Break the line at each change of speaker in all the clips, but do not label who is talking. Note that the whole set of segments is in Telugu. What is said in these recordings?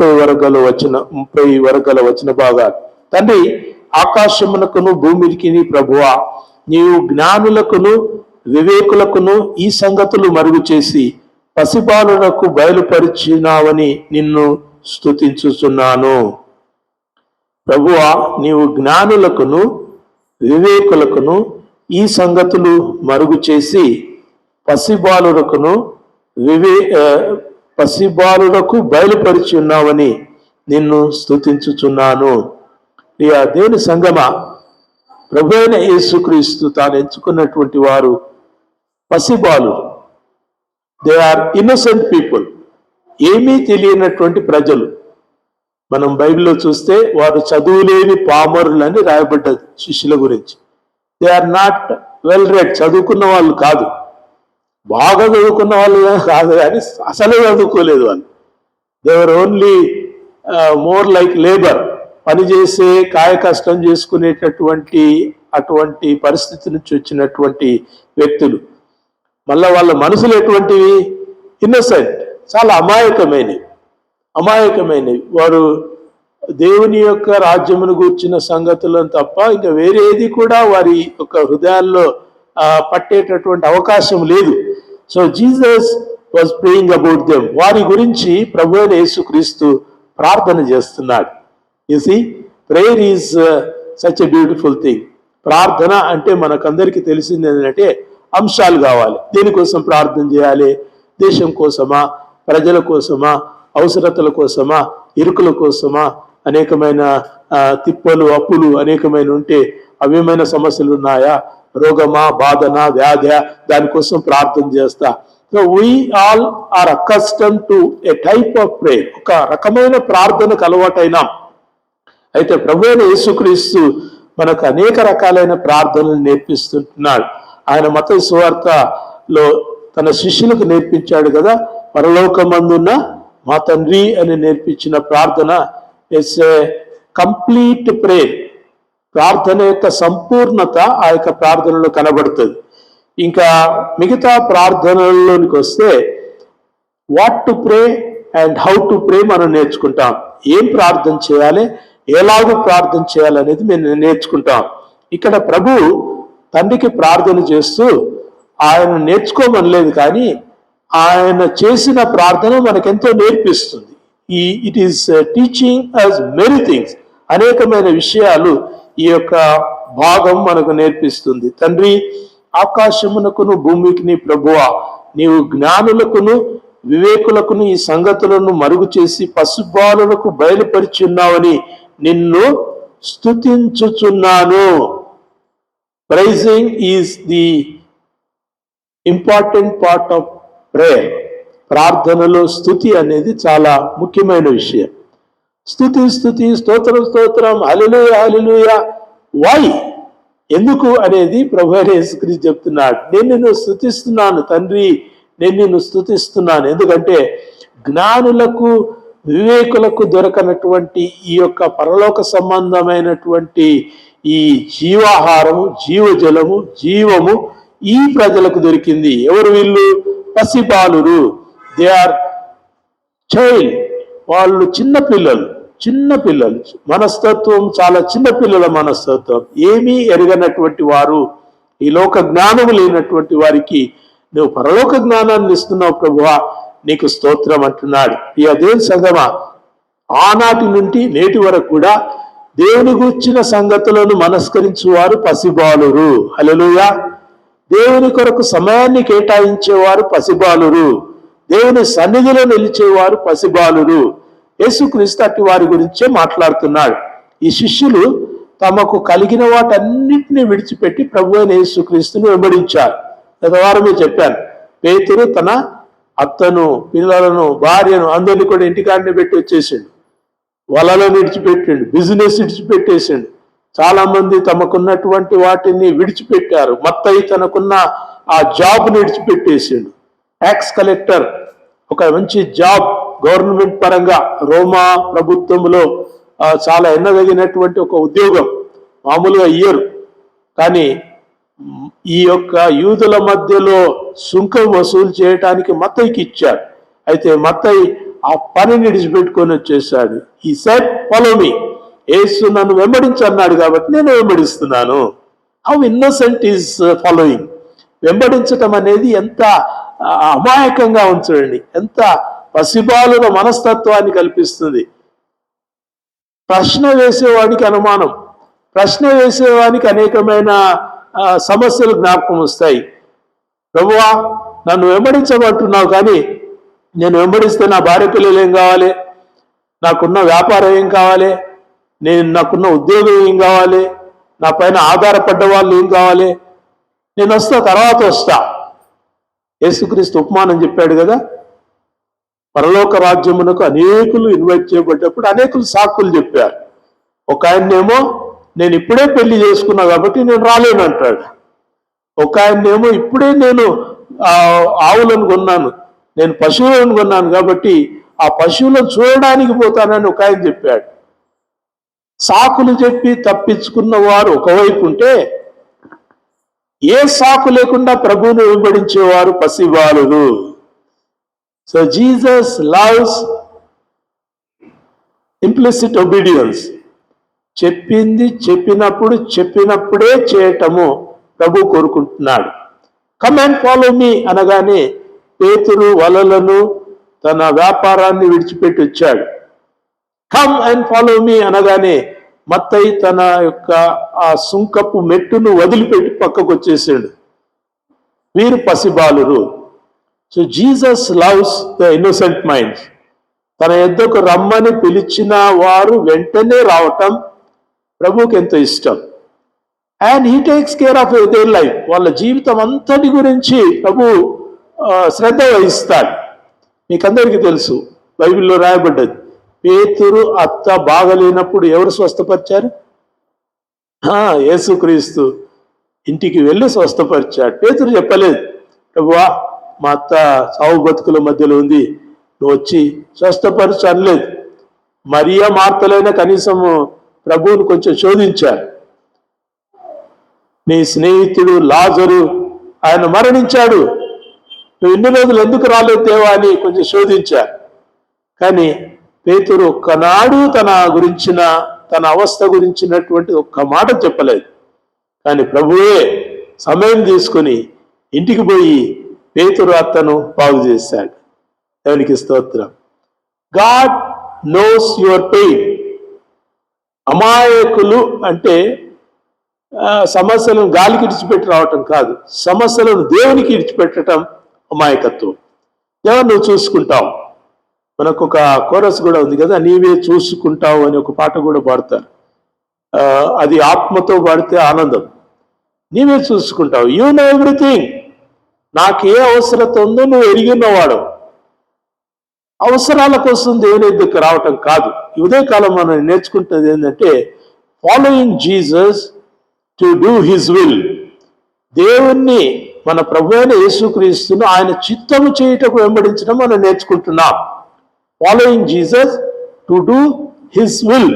30 వరకు గల వచ్చిన భాగాలు. తండ్రి, ఆకాశమునకును భూమికి ప్రభువా, నీవు జ్ఞానులకును వివేకులకును ఈ సంగతులు మరుగు చేసి పసిబాలులకు బయలుపరిచినావని నిన్ను స్తుతించుచున్నాను. ప్రభువా, నీవు జ్ఞానులకును వివేకులకును ఈ సంగతులు మరుగు చేసి పసిబాలులకు బయలుపరిచి ఉన్నావని నిన్ను స్తుతించుచున్నాను. ప్రియ దేవుని సంగమా, ప్రభు అయిన యేసుక్రీస్తు తాను ఎంచుకున్నటువంటి వారు పసిబాలు. దే ఆర్ ఇన్నోసెంట్ పీపుల్, ఏమీ తెలియనటువంటి ప్రజలు. మనం బైబిల్లో చూస్తే వారు చదువులేని పామరులని రాయబడ్డది శిష్యుల గురించి. They are not well read, చదువుకున్న వాళ్ళు కాదు, బాగా చదువుకున్న వాళ్ళు కాదు, కానీ అసలే చదువుకోలేదు వాళ్ళు. దేవర్ ఓన్లీ మోర్ లైక్ లేబర్, పనిచేసే కాయ కష్టం చేసుకునేటటువంటి పరిస్థితి నుంచి వచ్చినటువంటి వ్యక్తులు. మళ్ళా వాళ్ళ మనసులు ఎటువంటివి? ఇన్నోసెంట్, చాలా అమాయకమైనవి. వారు దేవుని యొక్క రాజ్యమును గూర్చిన సంగతులను తప్ప ఇంకా వేరేది కూడా వారి యొక్క హృదయాల్లో పట్టేటటువంటి అవకాశం లేదు. So Jesus was praying about them. వారి గురించి ప్రభు అయిన యేసుక్రీస్తు ప్రార్థన చేస్తున్నాడు. You see, prayer is such a beautiful thing. ప్రార్థన అంటే మనకందరికీ తెలిసింది ఏంటంటే అంశాలు కావాలి. దేనికోసం ప్రార్థన చేయాలి? దేశం కోసమా, ప్రజల కోసమా, అవసరతల కోసమా, ఇరుకుల కోసమా, అనేకమైన తిప్పలు అప్పులు అనేకమైన ఉంటే అవేమైనా సమస్యలు ఉన్నాయా, రోగమా, బాధనా, వ్యాధ, దానికోసం ప్రార్థన చేస్తా. So we all are accustom to a type of prayer. ఒక రకమైన ప్రార్థనకు అలవాటైనాం. అయితే ప్రభు అయిన యేసుక్రీస్తు మనకు అనేక రకాలైన ప్రార్థనలు నేర్పిస్తున్నాడు. ఆయన మత్తయి సువార్తలో తన శిష్యులకు నేర్పించాడు కదా, పరలోకమందున్న మా తండ్రి అని నేర్పించిన ప్రార్థన ఇట్స్ ఏ కంప్లీట్ ప్రేయర్. ప్రార్థన యొక్క సంపూర్ణత ఆ యొక్క ప్రార్థనలో కనబడుతుంది. ఇంకా మిగతా ప్రార్థనల్లోనికి వస్తే what to pray and how to pray మనం నేర్చుకుంటాం. ఏం ప్రార్థన చేయాలి, ఎలాగో ప్రార్థన చేయాలనేది మేము నేర్చుకుంటాం. ఇక్కడ ప్రభు తండ్రికి ప్రార్థన చేస్తూ ఆయన నేర్చుకోమనలేదు, కానీ ఆయన చేసిన ప్రార్థన మనకెంతో నేర్పిస్తుంది. It is teaching us many things. అనేకమైన విషయాలు ఈ యొక్క భాగం మనకు నేర్పిస్తుంది. తండ్రి, ఆకాశమునకును భూమికిని ప్రభువా, నీవు జ్ఞానులకును వివేకులకును ఈ సంగతులను మరుగు చేసి పసిబాలులకు బయలుపరిచి ఉన్నావని నిన్ను స్తుతించుచున్నాను. Praising is the important part of prayer. ప్రార్థనలో స్తుతి అనేది చాలా ముఖ్యమైన విషయం. స్తుతి, స్తోత్రం, హల్లెలూయా, హల్లెలూయా. వై, ఎందుకు అనేది ప్రభు యేసుక్రీస్తు చెప్తున్నాడు. నేను నిన్ను స్తుతిస్తున్నాను తండ్రి, నేను నిన్ను స్తుతిస్తున్నాను. ఎందుకంటే జ్ఞానులకు వివేకులకు దొరకనటువంటి ఈ యొక్క పరలోక సంబంధమైనటువంటి ఈ జీవాహారము, జీవజలము, జీవము ఈ ప్రజలకు దొరికింది. ఎవరు వీళ్ళు? పసిబాలురు. They are child. వాళ్ళు చిన్నపిల్లలు. మనస్తత్వం చాలా చిన్నపిల్లల మనస్తత్వం. ఏమీ ఎరగనటువంటి వారు, ఈ లోక జ్ఞానము లేనటువంటి వారికి నువ్వు పరలోక జ్ఞానాన్ని ఇస్తున్నావు ప్రభువా, నీకు స్తోత్రం అంటున్నాడు. ఈ దేవుని సంగమా, ఆనాటి నుండి నేటి వరకు కూడా దేవుని గూర్చిన సంగతులను మనస్కరించువారు పసిబాలురు. హల్లెలూయా. దేవుని కొరకు సమయాన్ని కేటాయించేవారు పసిబాలురు. దేవుని సన్నిధిలో నిలిచేవారు పసిబాలురు. యేసుక్రీస్తు అట్టి వారి గురించే మాట్లాడుతున్నాడు. ఈ శిష్యులు తమకు కలిగిన వాటన్నిటిని విడిచిపెట్టి ప్రభు అయిన యేసుక్రీస్తుని వెంబడించారు. గత వారమే చెప్పాను, పేతురు తన అత్తను, పిల్లలను, భార్యను అందరినీ కూడా ఇంటికాడనే పెట్టి వచ్చేసిండు. వలలను విడిచిపెట్టిండు, బిజినెస్ విడిచిపెట్టేసిండు. చాలా మంది తమకున్నటువంటి వాటిని విడిచిపెట్టారు. మత్తయి తనకున్న ఆ జాబ్ని విడిచిపెట్టేసిండు. ట్యాక్స్ కలెక్టర్, ఒక మంచి జాబ్ గవర్నమెంట్ పరంగా రోమా ప్రభుత్వంలో చాలా ఎన్నదగినటువంటి ఒక ఉద్యోగం, మామూలుగా ఇయ్యరు. కానీ ఈ యొక్క యూదుల మధ్యలో సుంకం వసూలు చేయటానికి మత్తయికి ఇచ్చారు. అయితే మత్తయి ఆ పనిని విడిచిపెట్టుకొని వచ్చేసాడు. ఈ సెడ్ ఫాలో మీ, యేసు నన్ను వెంబడించన్నాడు కాబట్టి నేను వెంబడిస్తున్నాను. How innocent is following. వెంబడించటం అనేది ఎంత అమాయకంగా ఉంచండి, ఎంత పసిబాలుల మనస్తత్వాన్ని కల్పిస్తుంది. ప్రశ్న వేసేవాడికి అనుమానం, ప్రశ్న వేసేవాడికి అనేకమైన సమస్యలు జ్ఞాపకం వస్తాయి. ప్రభువా, నన్ను వెంబడించమంటున్నావు, కానీ నేను వెంబడిస్తే నా భార్య పిల్లలు ఏం కావాలి, నాకున్న వ్యాపారం ఏం కావాలి, నాకున్న ఉద్యోగం ఏం కావాలి, నా పైన ఆధారపడ్డ వాళ్ళు ఏం కావాలి, నేను వస్తా, తర్వాత వస్తా. యేసుక్రీస్తు ఉపమానం చెప్పాడు కదా, పరలోక రాజ్యమునకు అనేకులు ఇన్వైట్ చేయబడ్డప్పుడు అనేకులు సాకులు చెప్పారు. ఒక ఆయన్నేమో నేను ఇప్పుడే పెళ్లి చేసుకున్నా కాబట్టి నేను రాలేను అంటాడు. ఒక ఆయన్నేమో ఇప్పుడే నేను ఆవులను కొన్నాను, నేను పశువులను కొన్నాను కాబట్టి ఆ పశువులను చూడడానికి పోతానని ఒక ఆయన చెప్పాడు. సాకులు చెప్పి తప్పించుకున్న వారు ఒకవైపు ఉంటే, ఏ సాకు లేకుండా ప్రభువును వెంబడించేవారు పసిబాలురు. So Jesus loves implicit obedience. చెప్పింది చెప్పినప్పుడే చేయటము ప్రభు కోరుకుంటున్నాడు. కమ్ అండ్ ఫాలో మీ అనగానే పేతురు వలలను తన వ్యాపారాన్ని విడిచిపెట్టి వచ్చాడు. కమ్ అండ్ ఫాలో మీ అనగానే మత్తయి తన యొక్క ఆ సుంకపు మెట్టును వదిలిపెట్టి పక్కకు వచ్చేసాడు. వీరు పసిబాలురు. So Jesus loves the innocent minds. తన యొద్దకు రమ్మని పిలిచిన వారు వెంటనే రావటం ప్రభువుకి ఎంతో ఇష్టం. And he takes care of their life. వాళ్ళ జీవితం అంతటి గురించి ప్రభు శ్రద్ధ వహిస్తాడు. మీకందరికీ తెలుసు, బైబిల్లో రాయబడ్డది, పేతురు అత్త బాగలేనప్పుడు ఎవరు స్వస్థపరిచారు? యేసుక్రీస్తు ఇంటికి వెళ్ళి స్వస్థపరిచాడు. పేతురు చెప్పలేదు, ప్రభువా మా అత్త సావు బతుకుల మధ్యలో ఉంది, నువ్వు వచ్చి స్వస్థపరచు అనలేదు. మరియా మార్తలైనా కనీసము ప్రభువును కొంచెం శోధించారు. నీ స్నేహితుడు లాజరు ఆయన మరణించాడు, నువ్వు ఇన్ని రోజులు ఎందుకు రాలేదు దేవా అని కొంచెం శోధించారు. కానీ పేతురు ఒక్కనాడు తన అవస్థ గురించినటువంటి ఒక్క మాట చెప్పలేదు. కానీ ప్రభువే సమయం తీసుకుని ఇంటికి పోయి పేతురు అత్తను బాగు చేశాడు. దేవునికి స్తోత్రం. God knows your pain. అమాయకులు అంటే సమస్యలను గాలికి ఇడిచిపెట్టి రావటం కాదు, సమస్యలను దేవునికి ఇడిచిపెట్టడం అమాయకత్వం. దేవుని నువ్వు చూసుకుంటావు. మనకు ఒక కోరస్ కూడా ఉంది కదా, నీవే చూసుకుంటావు అని ఒక పాట కూడా పాడతారు. అది ఆత్మతో పాడితే ఆనందం. నీవే చూసుకుంటావు. You know everything. నాకు ఏ అవసరత ఉందో నువ్వు ఎరిగినవాడు. అవసరాల కోసం దేవుని దగ్గరికి రావటం కాదు. ఈ ఉదయకాలం మనం నేర్చుకుంటుంది ఏంటంటే, following Jesus to do his will. దేవుణ్ణి, మన ప్రభు అయిన యేసుక్రీస్తును ఆయన చిత్తము చేయుటకు వెంబడించడం మనం నేర్చుకుంటున్నాం. Following Jesus to do his will.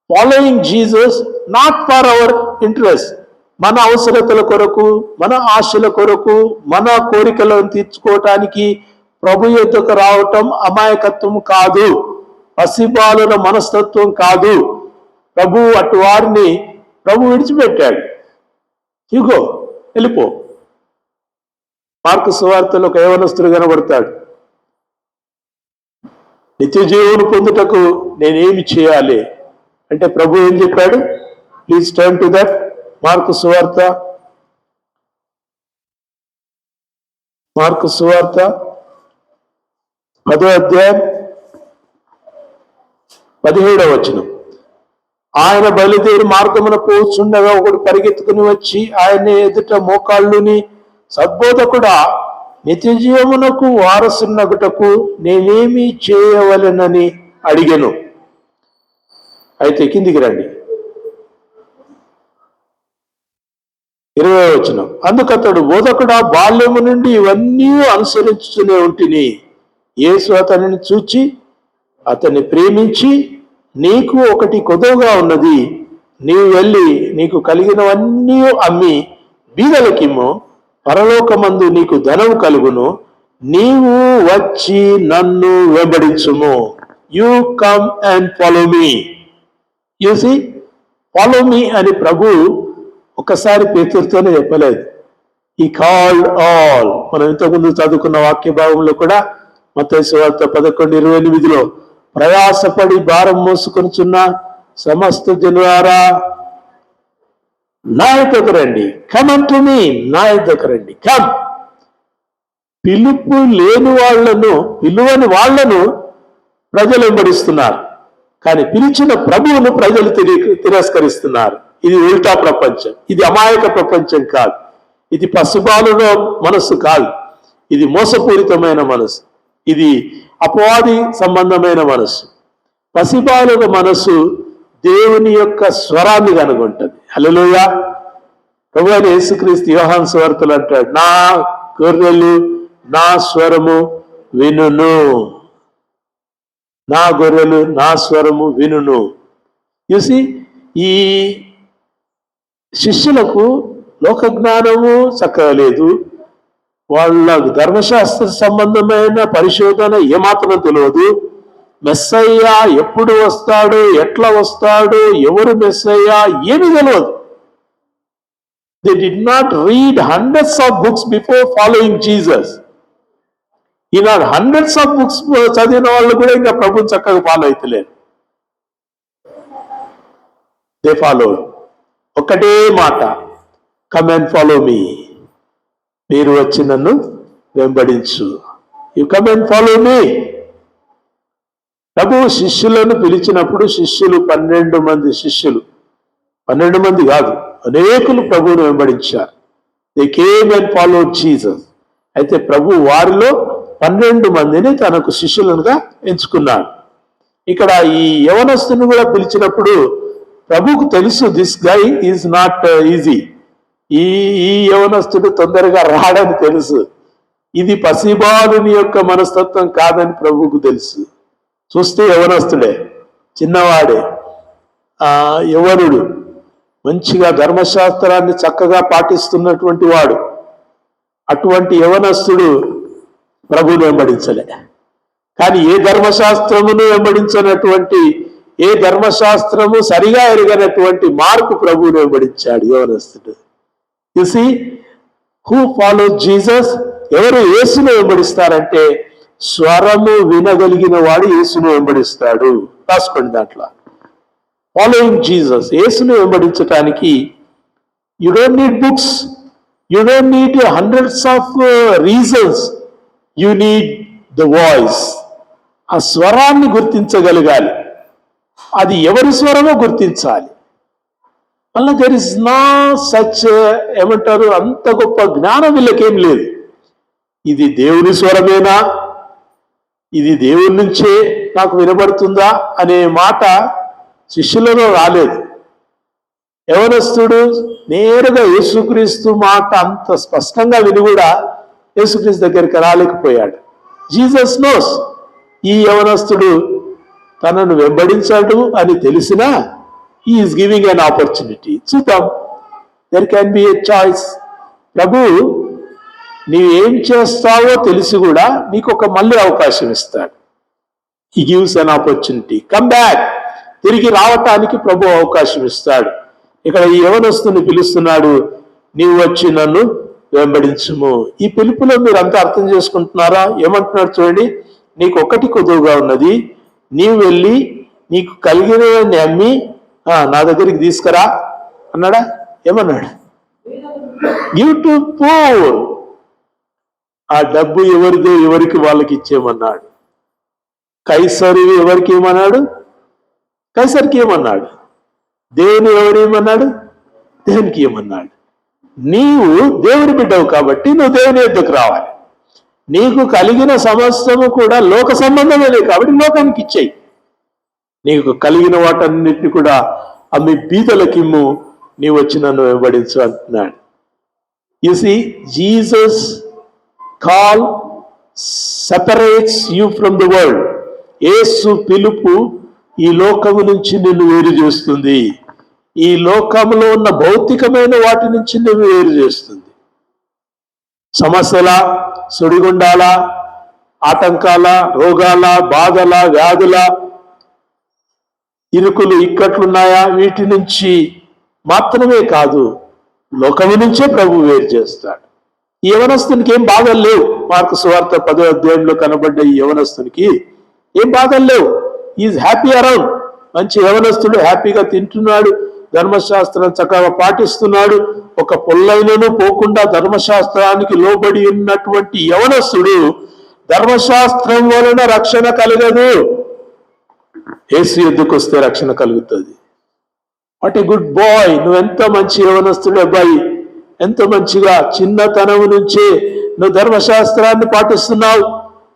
Following Jesus not for our interest. మన అవసరతల కొరకు, మన ఆశల కొరకు, మన కోరికలను తీర్చుకోవటానికి ప్రభు యొద్దకు రావటం అమాయకత్వం కాదు, పసిబాలుల మనస్తత్వం కాదు. ప్రభు అటు వారిని ప్రభు విడిచిపెట్టాడు. ఇగో వెళ్ళిపో. మార్కు సువార్తలో ఒక యవనస్తుడు కనబడతాడు. నిత్య జీవను పొందుటకు నేనేమి చేయాలి అంటే ప్రభు ఏం చెప్పాడు? Please turn to that. Mark సువార్త 10వ అధ్యాయం 17వ వచనం. ఆయన బయలుదేరి మార్గమున పోచుండగా ఒకడు పరిగెత్తుకుని వచ్చి ఆయన ఎదుట మోకాళ్ళుని, సద్బోధకుడా, నిత్య జీవమునకు వారసునగుటకు నేనేమి చేయవలెనని అడిగెను. అయితే కిందికి రండి. 20వ వచనం. అందుకతడు, బోధకుడా, బాల్యము నుండి ఇవన్నీ అనుసరించుతూనే ఉంటిని. యేసు అతనిని చూచి అతన్ని ప్రేమించి, నీకు ఒకటి కొదువుగా ఉన్నది, నీవు వెళ్ళి నీకు కలిగినవన్నీ అమ్మి బీదలకిమ్ము, పరలోకమందు నీకు ధనము కలుగును, నీవు వచ్చి నన్ను వెంబడించుము. You come and follow me. You see, follow me అని ప్రభు ఒకసారి పేతురుతోనే చెప్పలేదు. ఈ కాల్డ్ ఆల్. మనం ఇంతకుముందు చదువుకున్న వాక్య భాగంలో కూడా మత్తయి సువార్త 11:28 ప్రయాసపడి భారం మోసుకొనుచున్న సమస్త జనులారా నా యొద్దకు రండి. కమ్ అంటు మీ, నా యొద్దకు రండి. కమ్. పిలుపు లేని వాళ్లను, పిలువని వాళ్లను ప్రజలు వెంబడిస్తున్నారు, కానీ పిలిచిన ప్రభువును ప్రజలు తిరస్కరిస్తున్నారు. ఇది ఉల్టా ప్రపంచం. ఇది అమాయక ప్రపంచం కాదు. ఇది పసిబాలుల మనస్సు కాదు. ఇది మోసపూరితమైన మనసు. ఇది అపవాది సంబంధమైన మనసు. పసిబాలుల మనసు దేవుని యొక్క స్వరాన్ని కనుగొంటది. హల్లెలూయా. ప్రభువైన యేసుక్రీస్తు యోహాను సువార్తలో అంటాడు, నా గొర్రెలు నా స్వరము వినును. నా గొర్రెలు నా స్వరము వినును. చూసి ఈ శిష్యులకు లోక జ్ఞానము చక్కగా లేదు. వాళ్ళ ధర్మశాస్త్ర సంబంధమైన పరిశోధన ఏమాత్రం తెలియదు. మెస్సయ్య ఎప్పుడు వస్తాడు, ఎట్లా వస్తాడు, ఎవరు మెస్సయ్య ఏమీ తెలియదు. They did not read hundreds of books before following Jesus. Eenadu hundreds of books చదివిన వాళ్ళు కూడా ఇంకా ప్రభుని చక్కగా ఫాలో అవుతలేరు. దే ఫాలో ఒక్కటే మాట, కమ్ అండ్ ఫాలో మీ. మీరు వచ్చి నన్ను వెంబడించు. You come and follow me. ప్రభు శిష్యులను పిలిచినప్పుడు శిష్యులు 12 మంది శిష్యులు, 12 మంది కాదు, అనేకులు ప్రభువును వెంబడించారు. They came and followed Jesus. అయితే ప్రభు వారిలో 12 మందిని తనకు శిష్యులుగా ఎంచుకున్నాడు. ఇక్కడ ఈ యవనస్తుని కూడా పిలిచినప్పుడు ప్రభువుకు తెలుసు, this guy is not easy. ఈ యవనస్తుడు తొందరగా రాడని తెలుసు. ఇది పసిబాలుని యొక్క మనస్తత్వం కాదని ప్రభువుకు తెలుసు. చూస్తే యవనస్తుడే, చిన్నవాడే, యవనుడు, మంచిగా ధర్మశాస్త్రాన్ని చక్కగా పాటిస్తున్నటువంటి వాడు. అటువంటి యవనస్తుడు ప్రభువును వెంబడించలే. కానీ ఏ ధర్మశాస్త్రమును వెంబడించినటువంటి, ఏ ధర్మశాస్త్రము సరిగా ఎరగనటువంటి మార్కు ప్రభువును వెంబడించాడు యవనస్తుడు. You see, who follow Jesus? ఎవరు యేసును వెంబడిస్తారంటే స్వరము వినగలిగిన వాడు యేసును వెంబడిస్తాడు. రాసుకోండి దాంట్లో, ఫాలోయింగ్ జీసస్. యేసును వెంబడించటానికి you don't need books, you don't need hundreds of reasons. You need the voice. ఆ స్వరాన్ని గుర్తించగలగాలి. అది ఎవరి స్వరమో గుర్తించాలి. మళ్ళీ దెర్ ఇస్ నా సచ్, ఏమంటారు, అంత గొప్ప జ్ఞానం వీళ్ళకేం లేదు. ఇది దేవుని స్వరమేనా, ఇది దేవుని నుంచే నాకు వినబడుతుందా అనే మాట శిష్యులలో రాలేదు. యవనస్తుడు నేరుగా యేసుక్రీస్తు మాట అంత స్పష్టంగా విని కూడా యేసుక్రీస్తు దగ్గరికి రాలేకపోయాడు. జీసస్ నోస్, ఈ యవనస్తుడు తనను వెంబడించాడు అని తెలిసినా he is giving an opportunity. చూద్దాం, there can be a choice. ప్రభు నీవేం చేస్తావో తెలిసి కూడా నీకు ఒక మళ్ళీ అవకాశం ఇస్తాడు. he gives an opportunity. Come back. తిరిగి రావటానికి ప్రభు అవకాశం ఇస్తాడు. ఇక్కడ ఈ యవనస్తుని పిలుస్తున్నాడు, నీవు వచ్చి నన్ను వెంబడించుము. ఈ పిలుపులో మీరు అంతా అర్థం చేసుకుంటున్నారా? ఏమంటున్నాడు చూడండి, నీకు ఒకటి కొదువుగా ఉన్నది, నీవు వెళ్ళి నీకు కలిగినవన్నీ అమ్మి నా దగ్గరికి తీసుకురా అన్నాడా? ఏమన్నాడు? Give to poor. ఆ డబ్బు ఎవరిదో ఎవరికి వాళ్ళకి ఇచ్చేయమన్నాడు. కైసరు ఎవరికి ఏమన్నాడు? కైసరికి ఏమన్నాడు? దేవుని ఎవరేమన్నాడు? దేవునికి ఏమన్నాడు? నీవు దేవుని బిడ్డవు కాబట్టి నువ్వు దేవుని యొద్దకు రావాలి. నీకు కలిగిన సమస్తము కూడా లోక సంబంధమే కాబట్టి లోకానికి ఇచ్చేయి. నీకు కలిగిన వాటన్నిటిని కూడా అమ్మి బీదలకిమ్ము, నీవు వచ్చి నన్ను వెంబడించు అంటున్నాడు. You see, Jesus call separates you from the world. యేసు పిలుపు ఈ లోకము నుంచి నిన్ను వేరు చేస్తుంది. ఈ లోకంలో ఉన్న భౌతికమైన వాటి నుంచి నిన్ను వేరు చేస్తుంది. సమస్యల, సుడిగుండాల, ఆటంకాల, రోగాల, బాధల, వ్యాధుల, ఇరుకులు, ఇక్కట్లున్నాయా? వీటి నుంచి మాత్రమే కాదు, లోకము నుంచే ప్రభు వేరు చేస్తాడు. ఈ యవనస్తునికి ఏం బాధలు లేవు. మార్కు సువార్త 10వ అధ్యాయంలో కనబడ్డ ఈ యవనస్తునికి ఏం బాధలు లేవు. Is happy around. మంచి యవనస్తుడు, హ్యాపీగా తింటున్నాడు, ధర్మశాస్త్రం చక్కగా పాటిస్తున్నాడు. ఒక పొల్లైనను పోకుండా ధర్మశాస్త్రానికి లోబడి ఉన్నటువంటి యవనస్తుడు ధర్మశాస్త్రం వలన రక్షణ కలగదు, యేసు యుద్ధకు వస్తే రక్షణ కలుగుతుంది. What a good boy. నువ్వెంత మంచి యవనస్తుడు అబ్బాయి, ఎంత మంచిగా చిన్నతనం నుంచే నువ్వు ధర్మశాస్త్రాన్ని పాటిస్తున్నావు.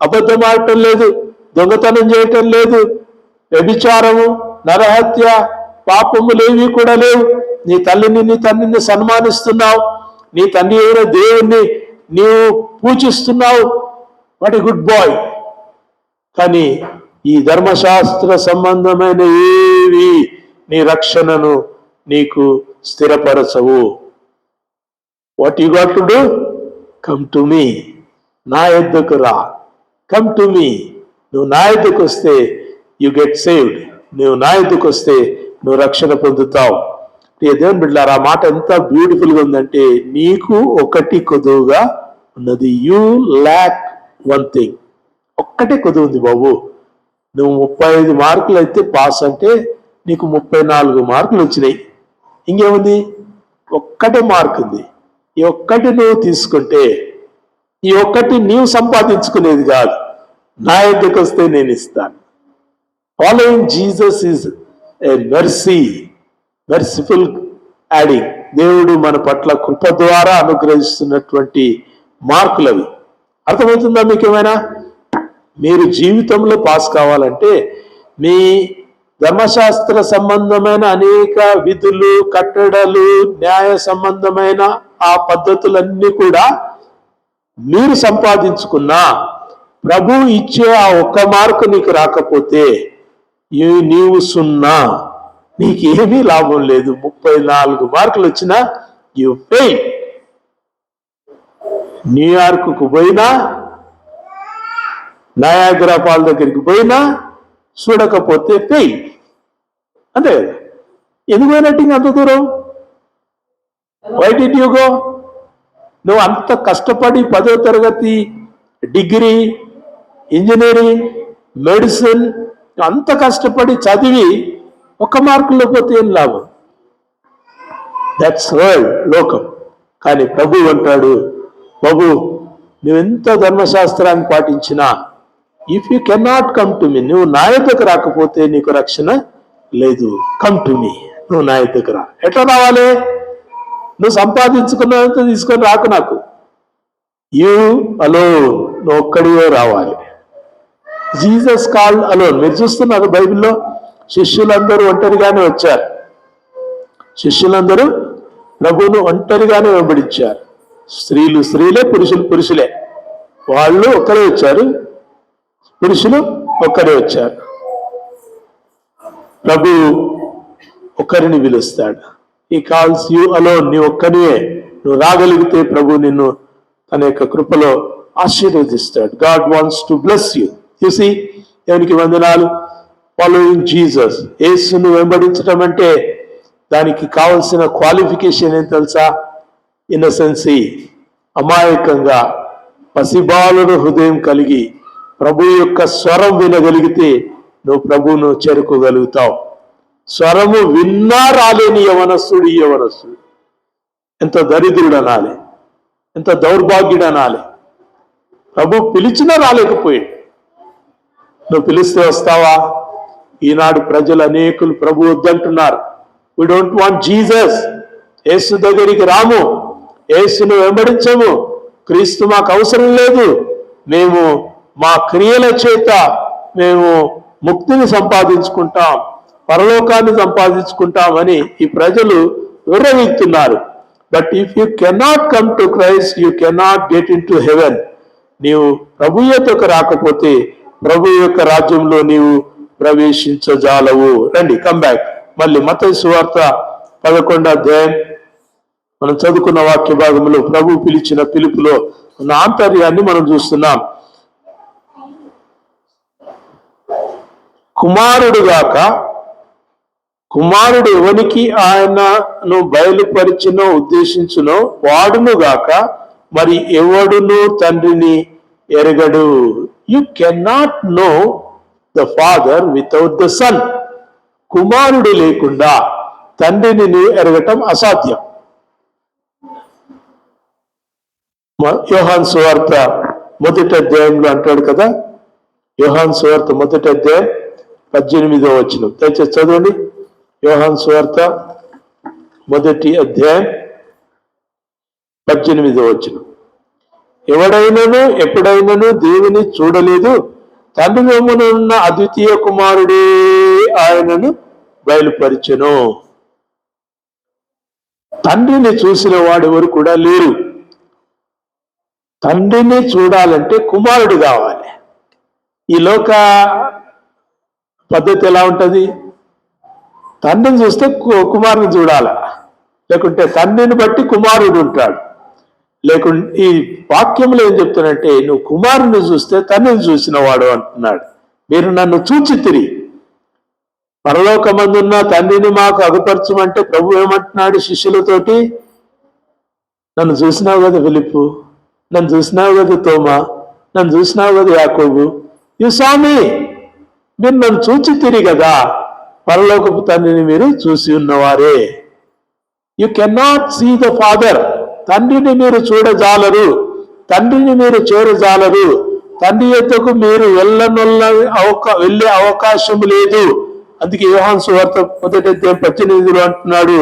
అబద్ధం ఆడటం లేదు, దొంగతనం చేయటం లేదు, వ్యభిచారము, నరహత్య, పాపములేవి కూడా లేవు. నీ తల్లిని, నీ తండ్రిని సన్మానిస్తున్నావు, నీ తండ్రి అయిన దేవుణ్ణి నీవు పూజిస్తున్నావు. What a good boy. కానీ ఈ ధర్మశాస్త్ర సంబంధమైన ఏవి నీ రక్షణను నీకు స్థిరపరచవు. What you got to do? Come to me. నా యొద్దకు రా. Come to me. నువ్వు నా యొద్దకు వస్తే యు గెట్ సేవ్డ్. నువ్వు నా యొద్దకు వస్తే నువ్వు రక్షణ పొందుతావు. దేవుని బిడ్డలారా, ఆ మాట ఎంత బ్యూటిఫుల్గా ఉందంటే, నీకు ఒకటి కొదువుగా ఉన్నది. You lakh one thing. ఒక్కటే కొదువు ఉంది బాబు. నువ్వు 35 మార్కులు అయితే పాస్ అంటే నీకు 34 మార్కులు వచ్చినాయి. ఇంకేముంది? ఒక్కటే మార్క్ ఉంది. ఈ ఒక్కటి నువ్వు తీసుకుంటే, ఈ ఒక్కటి నీవు సంపాదించుకునేది కాదు, నా యొద్దకు వస్తే నేను ఇస్తాను. Following Jesus is a merciful adding. దేవుడు మన పట్ల కృప ద్వారా అనుగ్రహిస్తున్నటువంటి మార్కులవి. అర్థమవుతుందా మీకేమైనా? మీరు జీవితంలో పాస్ కావాలంటే మీ ధర్మశాస్త్ర సంబంధమైన అనేక విధులు, కట్టడలు, న్యాయ సంబంధమైన ఆ పద్ధతులన్నీ కూడా మీరు సంపాదించుకున్నా ప్రభు ఇచ్చే ఆ ఒక్క మార్కు నీకు రాకపోతే నీవు సున్నా, నీకేమీ లాభం లేదు. 34 మార్కులు వచ్చినా యు ఫెయిల్. న్యూయార్క్కు పోయినా, నయాగ్రా ఫాల్ దగ్గరికి పోయినా చూడకపోతే ఫెయిల్. అంతే కదా. ఎందుకు పోయినట్టు అంత దూరం? Why did you go? నువ్వు అంత కష్టపడి 10వ తరగతి, డిగ్రీ, ఇంజనీరింగ్, మెడిసిన్ అంత కష్టపడి చదివి ఒక్క మార్కుల్లో పోతే ఏం లాభం? దట్స్ వరల్డ్, లోకం. కానీ ప్రభు అంటాడు, బాబు నువ్వెంత ధర్మశాస్త్రాన్ని పాటించినా, if you cannot come to me, నువ్వు నా యొద్దకు రాకపోతే నీకు రక్షణ లేదు. Come to me. నువ్వు నా యొద్దకు రా. ఎట్లా రావాలి? నువ్వు సంపాదించుకున్నంత తీసుకొని రాకు నాకు. You alone. నువ్వు ఒక్కడివే రావాలి. Jesus called alone. మీరు చూస్తున్నారు బైబిల్లో శిష్యులందరూ ఒంటరిగానే వచ్చారు. శిష్యులందరూ ప్రభువును ఒంటరిగానే వెంబడించారు. స్త్రీలు స్త్రీలే, పురుషులు పురుషులే. వాళ్ళు ఒక్కరే వచ్చారు, పురుషులు ఒక్కరే వచ్చారు. ప్రభు ఒక్కరిని పిలుస్తాడు. ఈ కాల్స్ యూ అలోన్. నీ ఒక్కనివే. నువ్వు రాగలిగితే ప్రభు నిన్ను తన యొక్క కృపలో ఆశీర్వదిస్తాడు. God wants to bless you. You see, దేవునికి వందనాలు. ఫాలోయింగ్ జీసస్, యేసును వెంబడించడం అంటే దానికి కావలసిన క్వాలిఫికేషన్ ఏం తెలుసా? ఇన్నసెన్సీ, అమాయకంగా పసిబాలుడు హృదయం కలిగి ప్రభు యొక్క స్వరం వినగలిగితే నువ్వు ప్రభువును చేరుకోగలుగుతావు. స్వరము విన్నా రాలేని యవనస్తుడు ఈ యవనస్తుడు. ఎంత దరిద్రుడు అనాలి, ఎంత దౌర్భాగ్యుడు అనాలి. ప్రభు పిలిచినా రాలేకపోయాడు. నువ్వు పిలిస్తే వస్తావా? ఈనాడు ప్రజలు అనేకులు ప్రభు వద్దంటున్నారు. We don't want Jesus. యేసు దగ్గరికి రాము, యేసును వెంబడించము, క్రీస్తు మాకు అవసరం లేదు, మేము మా క్రియల చేత మేము ముక్తిని సంపాదించుకుంటాం, పరలోకాన్ని సంపాదించుకుంటామని ఈ ప్రజలు విర్రవీగుతున్నారు. But if you cannot come to Christ, you cannot get into heaven. నీవు ప్రభు యొద్దకు రాకపోతే ప్రభు యొక్క రాజ్యంలో నీవు ప్రవేశించజాలవు. రండి, కమ్ బ్యాక్. మళ్ళీ మత్తయి సువార్త 11వ అధ్యాయం మనం చదువుకున్న వాక్య భాగంలో ప్రభు పిలిచిన పిలుపులో ఉన్న ఆంతర్యాన్ని మనం చూస్తున్నాం. కుమారుడుగాక, కుమారుడు ఎవనికి ఆయనను బయలుపరిచినో ఉద్దేశించునో వాడును గాక మరి ఎవడును తండ్రిని ఎరగడు. You cannot know the father without the son. కుమారుడు లేకుండా తండ్రిని నువ్వు ఎరగటం అసాధ్యం. యోహాను సువార్త 1వ అధ్యాయంలో అంటాడు కదా, యోహాను సువార్త 1వ అధ్యాయం 18వ వచనం, దయచేసి చదవండి. యోహాను సువార్త 1వ అధ్యాయం 18వ వచనం. ఎవడైనను ఎప్పుడైనను దేవుని చూడలేదు, తండ్రి రొమ్మున ఉన్న అద్వితీయ కుమారుడే ఆయనను బయలుపరిచెను. తండ్రిని చూసిన వాడెవరు కూడా లేరు. తండ్రిని చూడాలంటే కుమారుడు కావాలి. ఈ లోక పద్ధతి ఎలా ఉంటుంది? తండ్రిని చూస్తే కుమారుని చూడాలా, లేకుంటే తండ్రిని బట్టి కుమారుడు ఉంటాడు. లేకుంటే ఈ వాక్యంలో ఏం చెప్తానంటే, నువ్వు కుమారుని చూస్తే తండ్రిని చూసిన వాడు అంటున్నాడు. మీరు నన్ను చూచితిరి, పరలోకమందున్న తండ్రిని మాకు అగుపరచమంటే ప్రభు ఏమంటున్నాడు శిష్యులతోటి? నన్ను చూసినావు కదా ఫిలిప్పు, నన్ను చూసినావు కదా తోమా, నన్ను చూసినావు కదా యాకోబు, యు సా మీ, మీరు నన్ను చూచితిరి కదా, పరలోకపు తండ్రిని మీరు చూసి ఉన్నవారే. You cannot see the father. తండ్రిని మీరు చూడజాలరు, తండ్రిని మీరు చేరజాలరు, తండ్రి యొద్దకు మీరు వెళ్ళే అవకాశం లేదు. అందుకే యోహాను సువార్త 1వ అధ్యాయం 18లో అంటున్నాడు,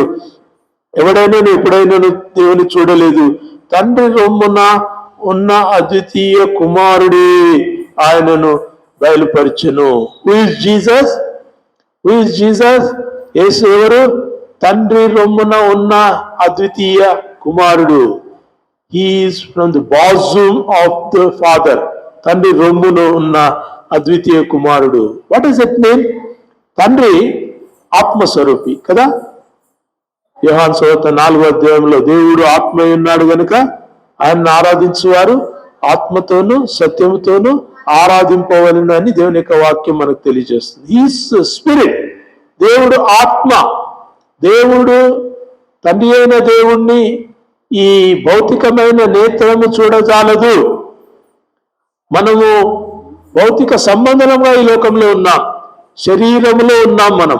ఎవడైనా ఎప్పుడైనా దేవుని చూడలేదు, తండ్రి రొమ్మున ఉన్న అద్వితీయ కుమారుడే ఆయనను బయలుపరచెను. Who is Jesus? Who is Jesus? యేసు ఎవరు? తండ్రి రొమ్మున ఉన్న అద్వితీయ కుమారుడు. He is from the bosom of the father. తండ్రి రొమ్మున ఉన్న అద్వితీయ కుమారుడు. What is it mean? తండ్రి ఆత్మస్వరూపి కదా. యోహాను సువార్త 4వ అధ్యాయంలో దేవుడు ఆత్మ ఉన్నాడు గనుక ఆయన్ని ఆరాధించువారు ఆత్మతోనూ సత్యముతోనూ ఆరాధింపవలెను అని దేవుని యొక్క వాక్యం మనకు తెలియజేస్తుంది. Is spirit. దేవుడు ఆత్మ. దేవుడు తండ్రి అయిన దేవుణ్ణి ఈ భౌతికమైన నేత్రము చూడజాలదు. మనము భౌతిక సంబంధంగా ఈ లోకంలో ఉన్నాం, శరీరంలో ఉన్నాం. మనం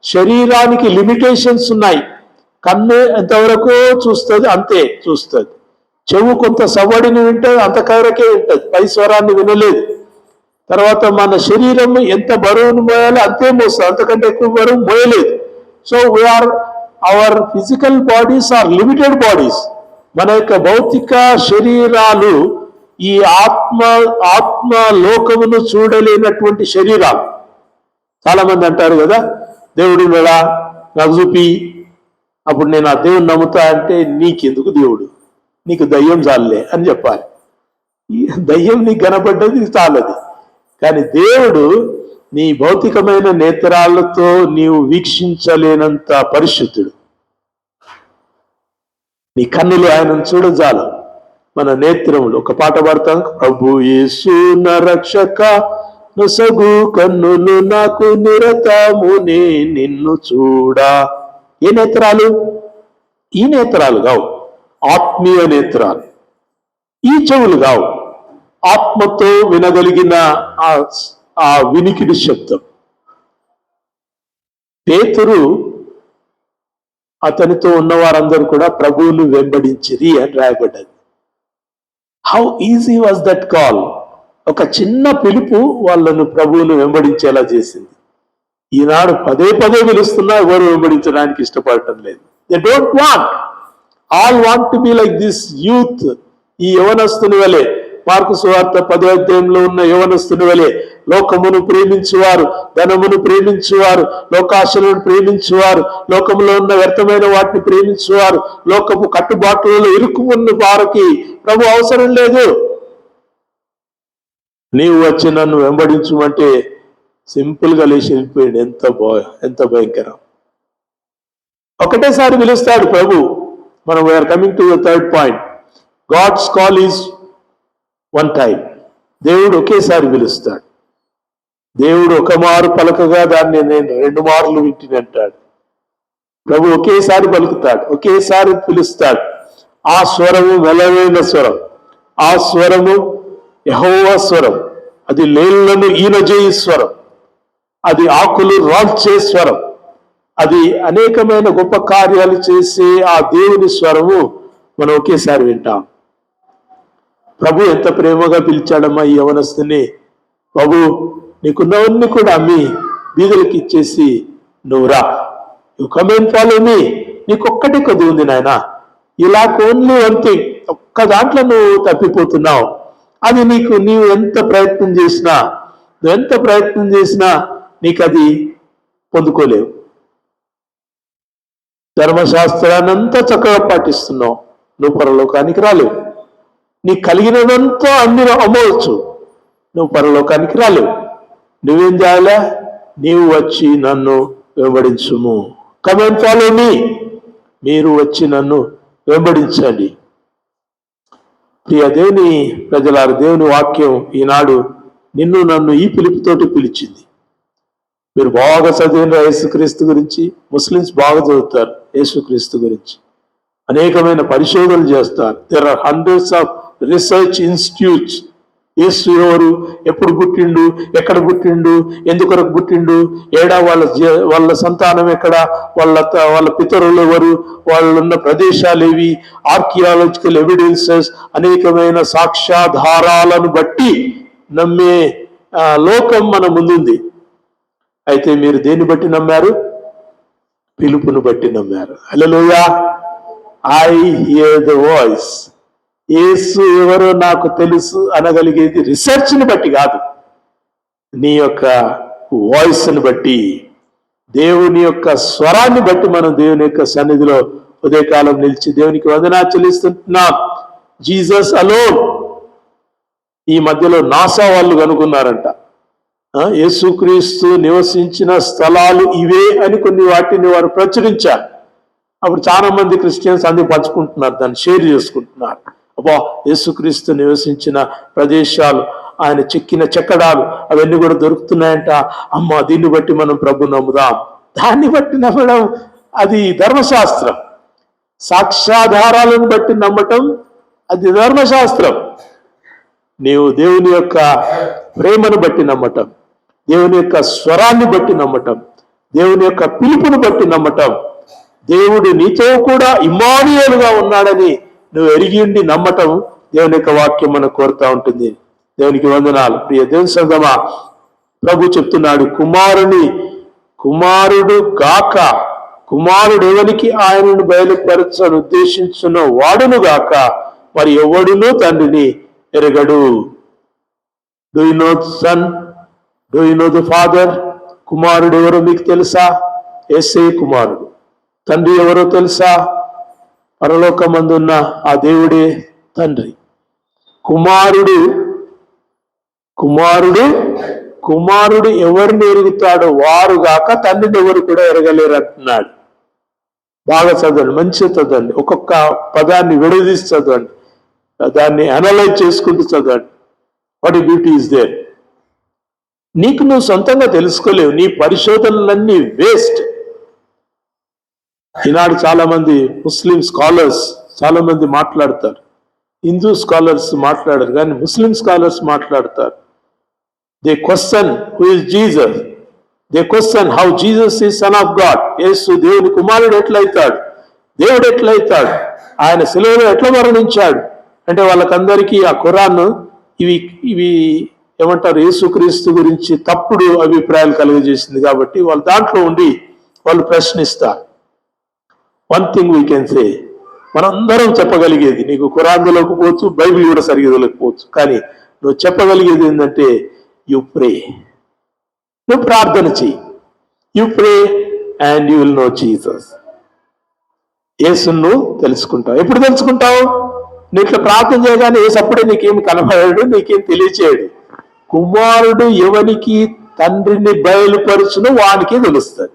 శరీరానికి లిమిటేషన్స్ ఉన్నాయి. కన్ను ఎంతవరకు చూస్తుంది అంతే చూస్తుంది, చెవు కొంత సవ్వడిని వింటుంది అంతవరకే వింటుంది, పై స్వరాన్ని వినలేదు. తర్వాత మన శరీరం ఎంత బరువును మోయాలో అంతే మోస్తుంది, అంతకంటే ఎక్కువ బరువు మోయలేదు. So our physical bodies are limited bodies. మన యొక్క భౌతిక శరీరాలు ఈ ఆత్మ లోకమును చూడలేనటువంటి శరీరాలు. చాలా మంది అంటారు కదా, దేవుడు నాకు చూపి అప్పుడు నేను ఆ దేవుని నమ్ముతా అంటే, నీకెందుకు దేవుడు, నీకు దయ్యం చాలులే అని చెప్పాలి. దయ్యం నీకు కనపడ్డది చాలది, కానీ దేవుడు నీ భౌతికమైన నేత్రాలతో నీవు వీక్షించలేనంత పరిశుద్ధుడు. నీ కన్నులు ఆయనను చూడజాలు. మన నేత్రములు ఒక పాట పాడతాం, ప్రభు యేసు నా రక్షక నొసగు కన్నులు నాకు నిరతమునే నిన్ను చూడా. ఏ నేత్రాలు? ఈ నేత్రాలు కావు, ఆత్మీయ నేత్రాలు. ఈ చెవులు కావు, ఆత్మతో వినగలిగిన ఆ వినికిడి శబ్దం. పేతురు అతనితో ఉన్న వారందరూ కూడా ప్రభువును వెంబడించిరి అని రాయబడ్డది. How easy was that call. ఒక చిన్న పిలుపు వాళ్ళను ప్రభువును వెంబడించేలా చేసింది. ఈనాడు పదే పిలుస్తున్నా ఎవరు వెంబడించడానికి ఇష్టపడటం లేదు. They don't want. All want to be like this youth. ఈ యవనస్తుని వలె, మార్కు సువార్త 10వ అధ్యాయంలో ఉన్న యవనస్తుని వలె లోకమును ప్రేమించువారు, ధనమును ప్రేమించువారు, లోకాశలను ప్రేమించువారు, లోకములో ఉన్న వ్యర్థమైన వాటిని ప్రేమించువారు, లోకపు కట్టుబాట్లలో ఇరుక్కున్న వారికి ప్రభు అవసరం లేదు. నీవు వచ్చి నన్ను వెంబడించుమంటే సింపుల్ గా లేచి వెళ్ళిపోయాడు. ఎంత భయంకరం. ఒకటేసారి పిలుస్తాడు ప్రభు. మనం we are coming to the third point. God's call is one time. దేవుడు ఒకేసారి పిలుస్తాడు. దేవుడు ఒక మారు పలకగా దాన్ని నేను 2 మార్లు వింటినంటాడు. ప్రభు ఒకేసారి పలుకుతాడు, ఒకేసారి పిలుస్తాడు. ఆ స్వరము వెలవైన స్వరం, ఆ స్వరము యెహోవా స్వరం, అది లేళ్లను ఈనజేయి స్వరం, అది ఆకులు రాల్చే స్వరం, అది అనేకమైన గొప్ప కార్యాలు చేసే ఆ దేవుని స్వరము మనం ఒకేసారి వింటాం. ప్రభు ఎంత ప్రేమగా పిలిచాడమ్మా ఈ యవనస్తుని. బాబు, నీకున్నవన్నీ కూడా అమ్మి బీదలకి ఇచ్చేసి నువ్వు రా, you come and follow me. నీకొక్కటే కొద్ది ఉంది నాయన, ఇలా ఓన్లీ వన్ థింగ్, ఒక్క దాంట్లో నువ్వు తప్పిపోతున్నావు. అది నీవు ఎంత ప్రయత్నం చేసినా నీకు అది పొందుకోలేవు. ధర్మశాస్త్రాన్ని అంతా చక్కగా పాటిస్తున్నావు, నువ్వు పరలోకానికి రాలేవు. నీకు కలిగినదంతా అన్ని అమ్మవచ్చు, నువ్వు పరలోకానికి రాలేవు. నువ్వేం చేయాలా? నీవు వచ్చి నన్ను వెంబడించుము. Come and follow me. మీరు వచ్చి నన్ను వెంబడించండి. ప్రియ దేవుని ప్రజలారు, దేవుని వాక్యం ఈనాడు నిన్ను నన్ను ఈ పిలుపుతోటి పిలిచింది. మీరు బాగా చదివిన యేసుక్రీస్తు గురించి, ముస్లిమ్స్ బాగా చదువుతారు యేసుక్రీస్తు గురించి, అనేకమైన పరిశోధనలు చేస్తారు. There are hundreds of research institutes. యేసు ఎవరు, ఎప్పుడు పుట్టిండు, ఎక్కడ పుట్టిండు, ఎందుకొరకు పుట్టిండు, ఏడా వాళ్ళ సంతానం ఎక్కడ, వాళ్ళ పితరులు ఎవరు, వాళ్ళున్న ప్రదేశాలు ఏవి, ఆర్కియాలజికల్ ఎవిడెన్సెస్, అనేకమైన సాక్ష్యాధారాలను బట్టి నమ్మే లోకం మన ముందుంది. అయితే మీరు దేన్ని బట్టి నమ్మారు? పిలుపును బట్టి నమ్మారు. Hallelujah. I hear the voice. యేసు ఎవరో నాకు తెలుసు అనగలిగేది రీసెర్చ్ని బట్టి కాదు, నీ యొక్క వాయిస్ని బట్టి, దేవుని యొక్క స్వరాన్ని బట్టి మనం దేవుని యొక్క సన్నిధిలో ఉదయకాలం నిలిచి దేవునికి వందనాలు చెల్లిస్తున్నాం. Jesus alone. ఈ మధ్యలో నాసా వాళ్ళు కనుగొన్నారంట, యేసుక్రీస్తు నివసించిన స్థలాలు ఇవే అని కొన్ని వాటిని వారు ప్రచురించారు. అప్పుడు చాలా మంది క్రిస్టియన్స్ అన్ని పంచుకుంటున్నారు, దాన్ని షేర్ చేసుకుంటున్నారు. అబ్బా, యేసుక్రీస్తు నివసించిన ప్రదేశాలు, ఆయన చెక్కిన చెక్కడాలు అవన్నీ కూడా దొరుకుతున్నాయంట. అమ్మ, దీన్ని బట్టి మనం ప్రభు నమ్ముదాం. దాన్ని బట్టి నమ్మడం అది ధర్మశాస్త్రం. సాక్ష్యాధారాలను బట్టి నమ్మటం అది ధర్మశాస్త్రం. నీవు దేవుని యొక్క ప్రేమను బట్టి నమ్మటం, దేవుని యొక్క స్వరాన్ని బట్టి నమ్మటం, దేవుని యొక్క పిలుపును బట్టి నమ్మటం, దేవుడు నీతో కూడా ఇమ్మానుయేలుగా ఉన్నాడని నువ్వు ఎరిగి ఉండి నమ్మటం దేవుని యొక్క వాక్యం మనకు కోరుతా ఉంటుంది. దేవునికి వందనాలు. ప్రియ దేవుని సంగమా, ప్రభు చెప్తున్నాడు, కుమారుడు గాక, కుమారుడు ఎవరికి ఆయనను బయలుపరచను ఉద్దేశించిన వాడును గాక మరి ఎవడునూ తండ్రిని ఎరగడు. Do you know son? Do you know the father? కుమారుడు ఎవరో మీకు తెలుసా? యేసయ్య కుమారుడు. తండ్రి ఎవరో తెలుసా? పరలోకమందున్న ఆ దేవుడే తండ్రి. కుమారుడు ఎవరిని ఎరుగుతాడో వారు గాక తండ్రిని ఎవరు కూడా ఎరగలేరు అంటున్నాడు. బాగా చదవండి, మంచిగా చదవండి, ఒక్కొక్క పదాన్ని విడదీసి చదవండి, దాన్ని అనలైజ్ చేసుకుంటూ చదవండి. వాట్ ఈ బ్యూటీ ఈస్ దేర్. నీకు నువ్వు సొంతంగా తెలుసుకోలేవు, నీ పరిశోధనలన్నీ వేస్ట్. ఈనాడు చాలా మంది ముస్లిం స్కాలర్స్ చాలా మంది మాట్లాడతారు, హిందూ స్కాలర్స్ మాట్లాడరు, కానీ ముస్లిం స్కాలర్స్ మాట్లాడతారు. They question who is Jesus, they question how Jesus is son of God. యేసు దేవుని కుమారుడు ఎట్లయితాడు, దేవుడు ఎట్లయితాడు, ఆయన శిలువలో ఎట్లా మరణించాడు అంటే వాళ్ళకందరికీ ఆ ఖురాన్ ఇవి ఏమంటారు, యేసుక్రీస్తు గురించి తప్పుడు అభిప్రాయాలు కలుగజేసింది. కాబట్టి వాళ్ళు దాంట్లో ఉండి వాళ్ళు ప్రశ్నిస్తారు. One thing we can say, మనందరం చెప్పగలిగేది, నీకు ఖురాన్ తెలియకపోవచ్చు, బైబిల్ కూడా సరిగ్గా తెలియకపోవచ్చు, కానీ నువ్వు చెప్పగలిగేది ఏంటంటే యు ప్రే. నువ్వు ప్రార్థన చెయ్యి. You pray and you will know Jesus. యేసును తెలుసుకుంటావు. ఎప్పుడు తెలుసుకుంటావు? నువ్వు ఇట్లా ప్రార్థన చేయగానే యేసు అప్పుడే నీకేం కనబడాడు, నీకేం తెలియచేయడు. కుమారుడు ఎవరికి తండ్రిని బయలుపరుచును వానికి తెలుస్తుంది.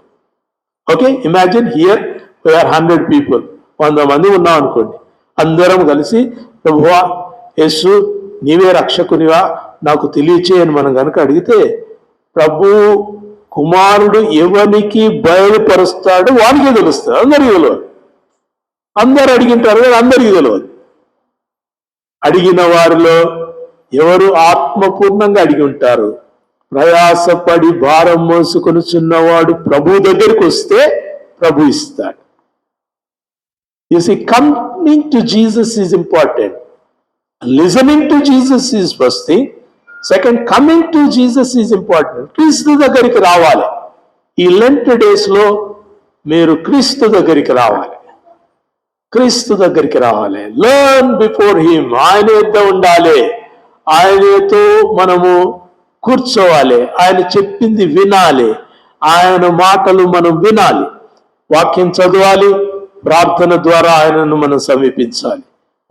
Okay, imagine here we are 100 people, 100 మంది ఉన్నాం అనుకోండి. అందరం కలిసి ప్రభువా యేసు నీవే రక్షకునివా నాకు తెలియచేయని మనం కనుక అడిగితే, ప్రభు కుమారుడు ఎవరికి బయలుపరుస్తాడు వానికే తెలుస్తాడు, అందరికీ తెలియదు. అందరు అడిగింటారు కానీ అందరికీ తెలియదు. అడిగిన వారిలో ఎవరు ఆత్మపూర్ణంగా అడిగి ఉంటారు? ప్రయాసపడి భారం మోసుకొనుచున్నవాడు ప్రభు దగ్గరికి వస్తే ప్రభు ఇస్తాడు. You see, coming to Jesus is important. Listening to Jesus is first thing. Second, coming to Jesus is important. క్రీస్తు దగ్గరికి రావాలి. ఈ లెంట్ డేస్ లో మీరు క్రీస్తు దగ్గరికి రావాలి. క్రీస్తు దగ్గరికి రావాలి. Learn before him. ఆయన యొద్ద ఉండాలి. ఆయనతో మనము కూర్చోవాలి. ఆయన చెప్పింది వినాలి. ఆయన మాటలు మనం వినాలి. వాక్యం చదవాలి. ప్రార్థన ద్వారా ఆయనను మనం సమీపించాలి.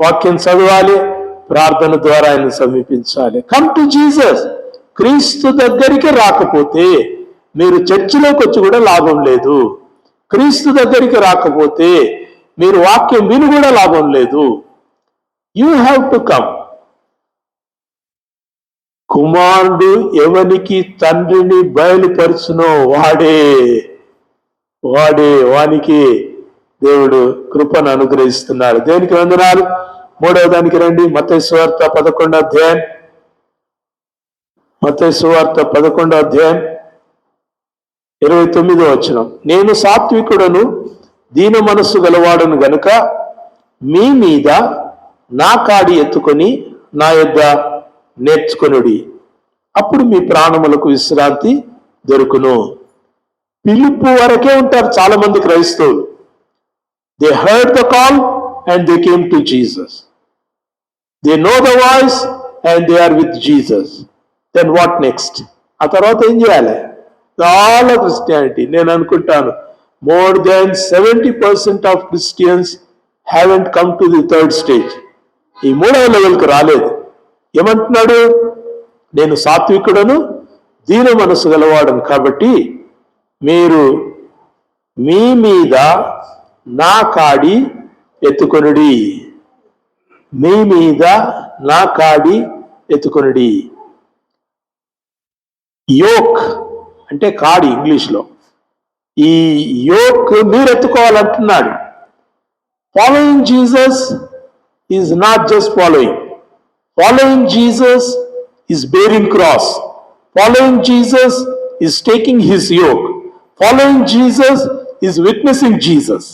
వాక్యం చదవాలి. ప్రార్థన ద్వారా ఆయన సమీపించాలి. Come to Jesus. క్రీస్తు దగ్గరికి రాకపోతే మీరు చర్చిలోకి వచ్చి కూడా లాభం లేదు. క్రీస్తు దగ్గరికి రాకపోతే మీరు వాక్యం విని కూడా లాభం లేదు. You have to come. కుమారుడు ఎవనికి తండ్రిని బయలుపరుచునో వానికి దేవుడు కృపను అనుగ్రహిస్తున్నాడు. దేనికి వందనాలు. మూడవ దానికి రండి. మత్తయి సువార్త 11వ అధ్యాయం. మత్తయి సువార్త 11వ అధ్యాయం 29వ వచనం. నేను సాత్వికుడను దీన మనస్సు గలవాడను గనుక మీ మీద నా కాడి ఎత్తుకొని నా యొద్ద నేర్చుకొనుడి, అప్పుడు మీ ప్రాణములకు విశ్రాంతి దొరుకును. పిలుపు వరకే ఉంటారు చాలా మంది క్రైస్తవులు. They heard the call and they came to Jesus. They know the voice and they are with Jesus. Then what next? ఆ తర్వాత ఏం చేయాలి? చాలా క్రిస్టియానిటీ, నేను అనుకుంటాను more than 70% of Christians haven't come to the third stage. ఈ మూడవ లెవెల్కి రాలేదు. ఏమంటున్నాడు? నేను సాత్వికుడను దీన మనసు గలవాడను కాబట్టి మీరు మీ మీద నా కాడి ఎత్తుకొనుడి. మీ మీద నా కాడి ఎత్తుకొనుడి. యోక్ అంటే కాడి ఇంగ్లీష్లో. ఈ యోక్ మీరు ఎత్తుకోవాలంటున్నాడు. Following Jesus is not just following. Following Jesus is bearing cross. Following Jesus is taking his yoke. Following Jesus is witnessing Jesus.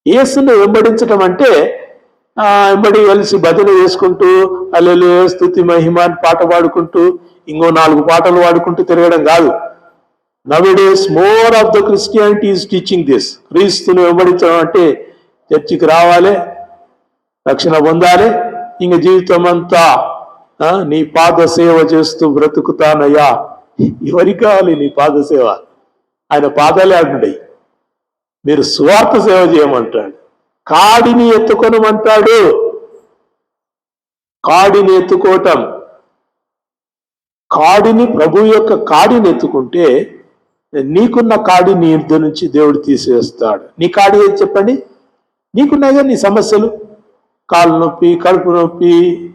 యేసును వెంబడించడం అంటే వెంబడి కలిసి భజన చేసుకుంటూ హల్లెలూయా స్తుతి మహిమ పాట పాడుకుంటూ ఇంకో 4 పాటలు పాడుకుంటూ తిరగడం కాదు. Nowadays, more of the Christianity is teaching this. క్రీస్తుని వెంబడించడం అంటే చర్చికి రావాలి, రక్షణ పొందాలి, ఇంక జీవితం అంతా నీ పాద సేవ చేస్తూ బ్రతుకుతానయ్యా. ఎవరికి కావాలి నీ పాద సేవ? ఆయన పాదాలే అడ్డుడై. మీరు స్వార్థ సేవ చేయమంటాడు. కాడిని ఎత్తుకొనమంటాడు. కాడిని ఎత్తుకోవటం. కాడిని, ప్రభు యొక్క కాడిని ఎత్తుకుంటే నీకున్న కాడి నీ యుద్ధ నుంచి దేవుడు తీసివేస్తాడు. నీ కాడి ఏది చెప్పండి? నీకున్నాయి కదా నీ సమస్యలు, కాళ్ళు నొప్పి, కడుపు నొప్పి,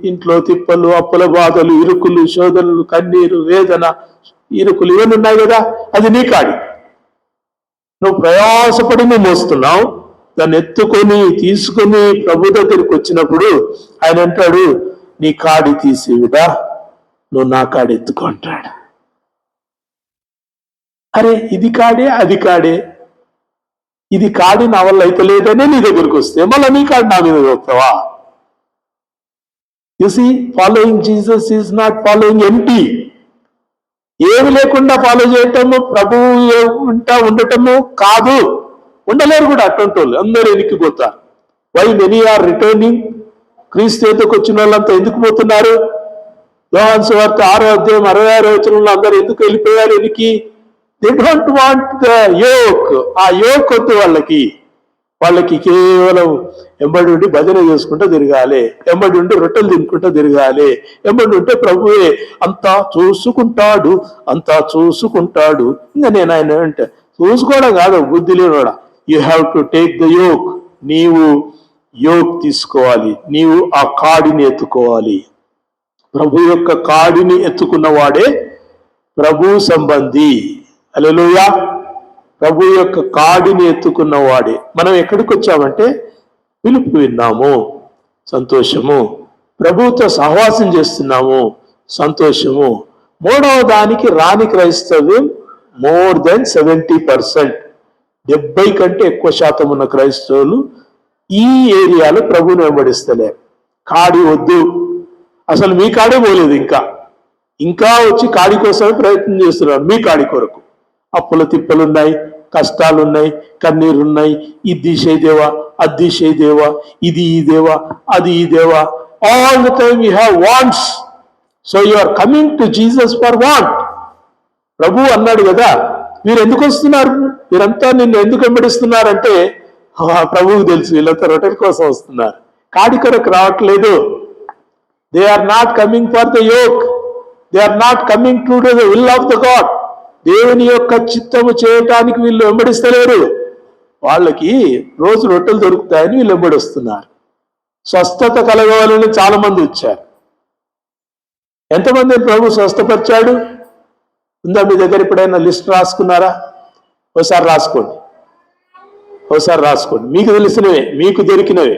ఇంట్లో తిప్పలు, అప్పుల బాధలు, ఇరుకులు, శోధనలు, కన్నీరు, వేదన, ఇరుకులు ఇవన్నీ ఉన్నాయి కదా, అది నీ కాడి. నువ్వు ప్రయాసపడి నువ్వు మోస్తున్నావు. దాన్ని ఎత్తుకొని తీసుకుని ప్రభు దగ్గరికి వచ్చినప్పుడు ఆయన అంటాడు, నీ కాడి తీసేవిడా, నువ్వు నా కాడి ఎత్తుకో అంటాడు. అరే ఇది కాడే అది కాడే, ఇది కాడి నా వల్ల అయితే లేదనే నీ దగ్గరికి వస్తే మళ్ళీ నీ కాడి నా మీద చెప్తావా? You see, following Jesus is not following empty. ఏమి లేకుండా ఫాలో చేయటము ప్రభువు ఉండటము కాదు. ఉండలేరు కూడా అటువంటి వాళ్ళు. అందరూ ఎనికిపోతారు. Why many are returning? క్రీస్తు ఎదుకు వచ్చిన వాళ్ళంతా ఎందుకు పోతున్నారు? యోహాను సువార్త 6వ అధ్యాయం 66వ వచనంలో అందరూ ఎందుకు వెళ్ళిపోయారు ఎనికి? They don't want the yoke. ఆ యోక్ వద్దు వాళ్ళకి. వాళ్ళకి కేవలం ఎంబడి ఉండి భజన చేసుకుంటూ తిరగాలి, ఎంబడి ఉండి రొట్టెలు తినుకుంటూ తిరగాలి, ఎంబడి ఉంటే ప్రభువే అంతా చూసుకుంటాడు, అంతా చూసుకుంటాడు. ఇంకా నేను ఆయన అంటే చూసుకోవడం కాదు, బుద్ధి లేనోడా. You have to take the yoke. నీవు యోక్ తీసుకోవాలి, నీవు ఆ కాడిని ఎత్తుకోవాలి. ప్రభు యొక్క కాడిని ఎత్తుకున్నవాడే ప్రభు సంబంధి. హల్లెలూయా. ప్రభు యొక్క కాడిని ఎత్తుకున్నవాడే. మనం ఎక్కడికి వచ్చామంటే పిలుపు విన్నాము, సంతోషము. ప్రభువుతో సహవాసం చేస్తున్నాము, సంతోషము. మూడవ దానికి రాని క్రైస్తవ్యం మోర్ దెన్ 70%. 70 కంటే ఎక్కువ శాతం ఉన్న క్రైస్తవులు ఈ ఏరియాలో ప్రభువుని వెంబడిస్తలేరు. కాడి వద్దు, అసలు మీ కాడే పోలేదు, ఇంకా వచ్చి కాడి కోసమే ప్రయత్నం చేస్తున్నారు. మీ కాడి కొరకు అప్పుల తిప్పలున్నాయి, కష్టాలున్నాయి, కన్నీరున్నాయి. ఇది తీసేదేవా, అది తీసేదేవా, ఇది ఈ దేవా, అది ఈ దేవా. All the time you have wants. So you are coming to Jesus for want. ప్రభు అన్నాడు కదా, మీరు ఎందుకు వస్తున్నారు, మీరంతా నిన్ను ఎందుకు వెంబడిస్తున్నారంటే ప్రభువుకు తెలుసు, వీళ్ళంతా రొట్టెల కోసం వస్తున్నారు, కాడి కొరకు రావట్లేదు. They are not coming for the yoke, they are not coming to the will of the God. దేవుని యొక్క చిత్తము చేయటానికి వీళ్ళు వెంబడిస్తలేరు. వాళ్ళకి రోజు రొట్టెలు దొరుకుతాయని వీళ్ళు వెంబడిస్తున్నారు. స్వస్థత కలగవాలని చాలా మంది వచ్చారు. ఎంతమంది ప్రభు స్వస్థపరిచాడు ఉందా మీ దగ్గర? ఎప్పుడైనా లిస్ట్ రాసుకున్నారా? ఒకసారి రాసుకోండి. మీకు తెలిసినవే, మీకు దొరికినవే.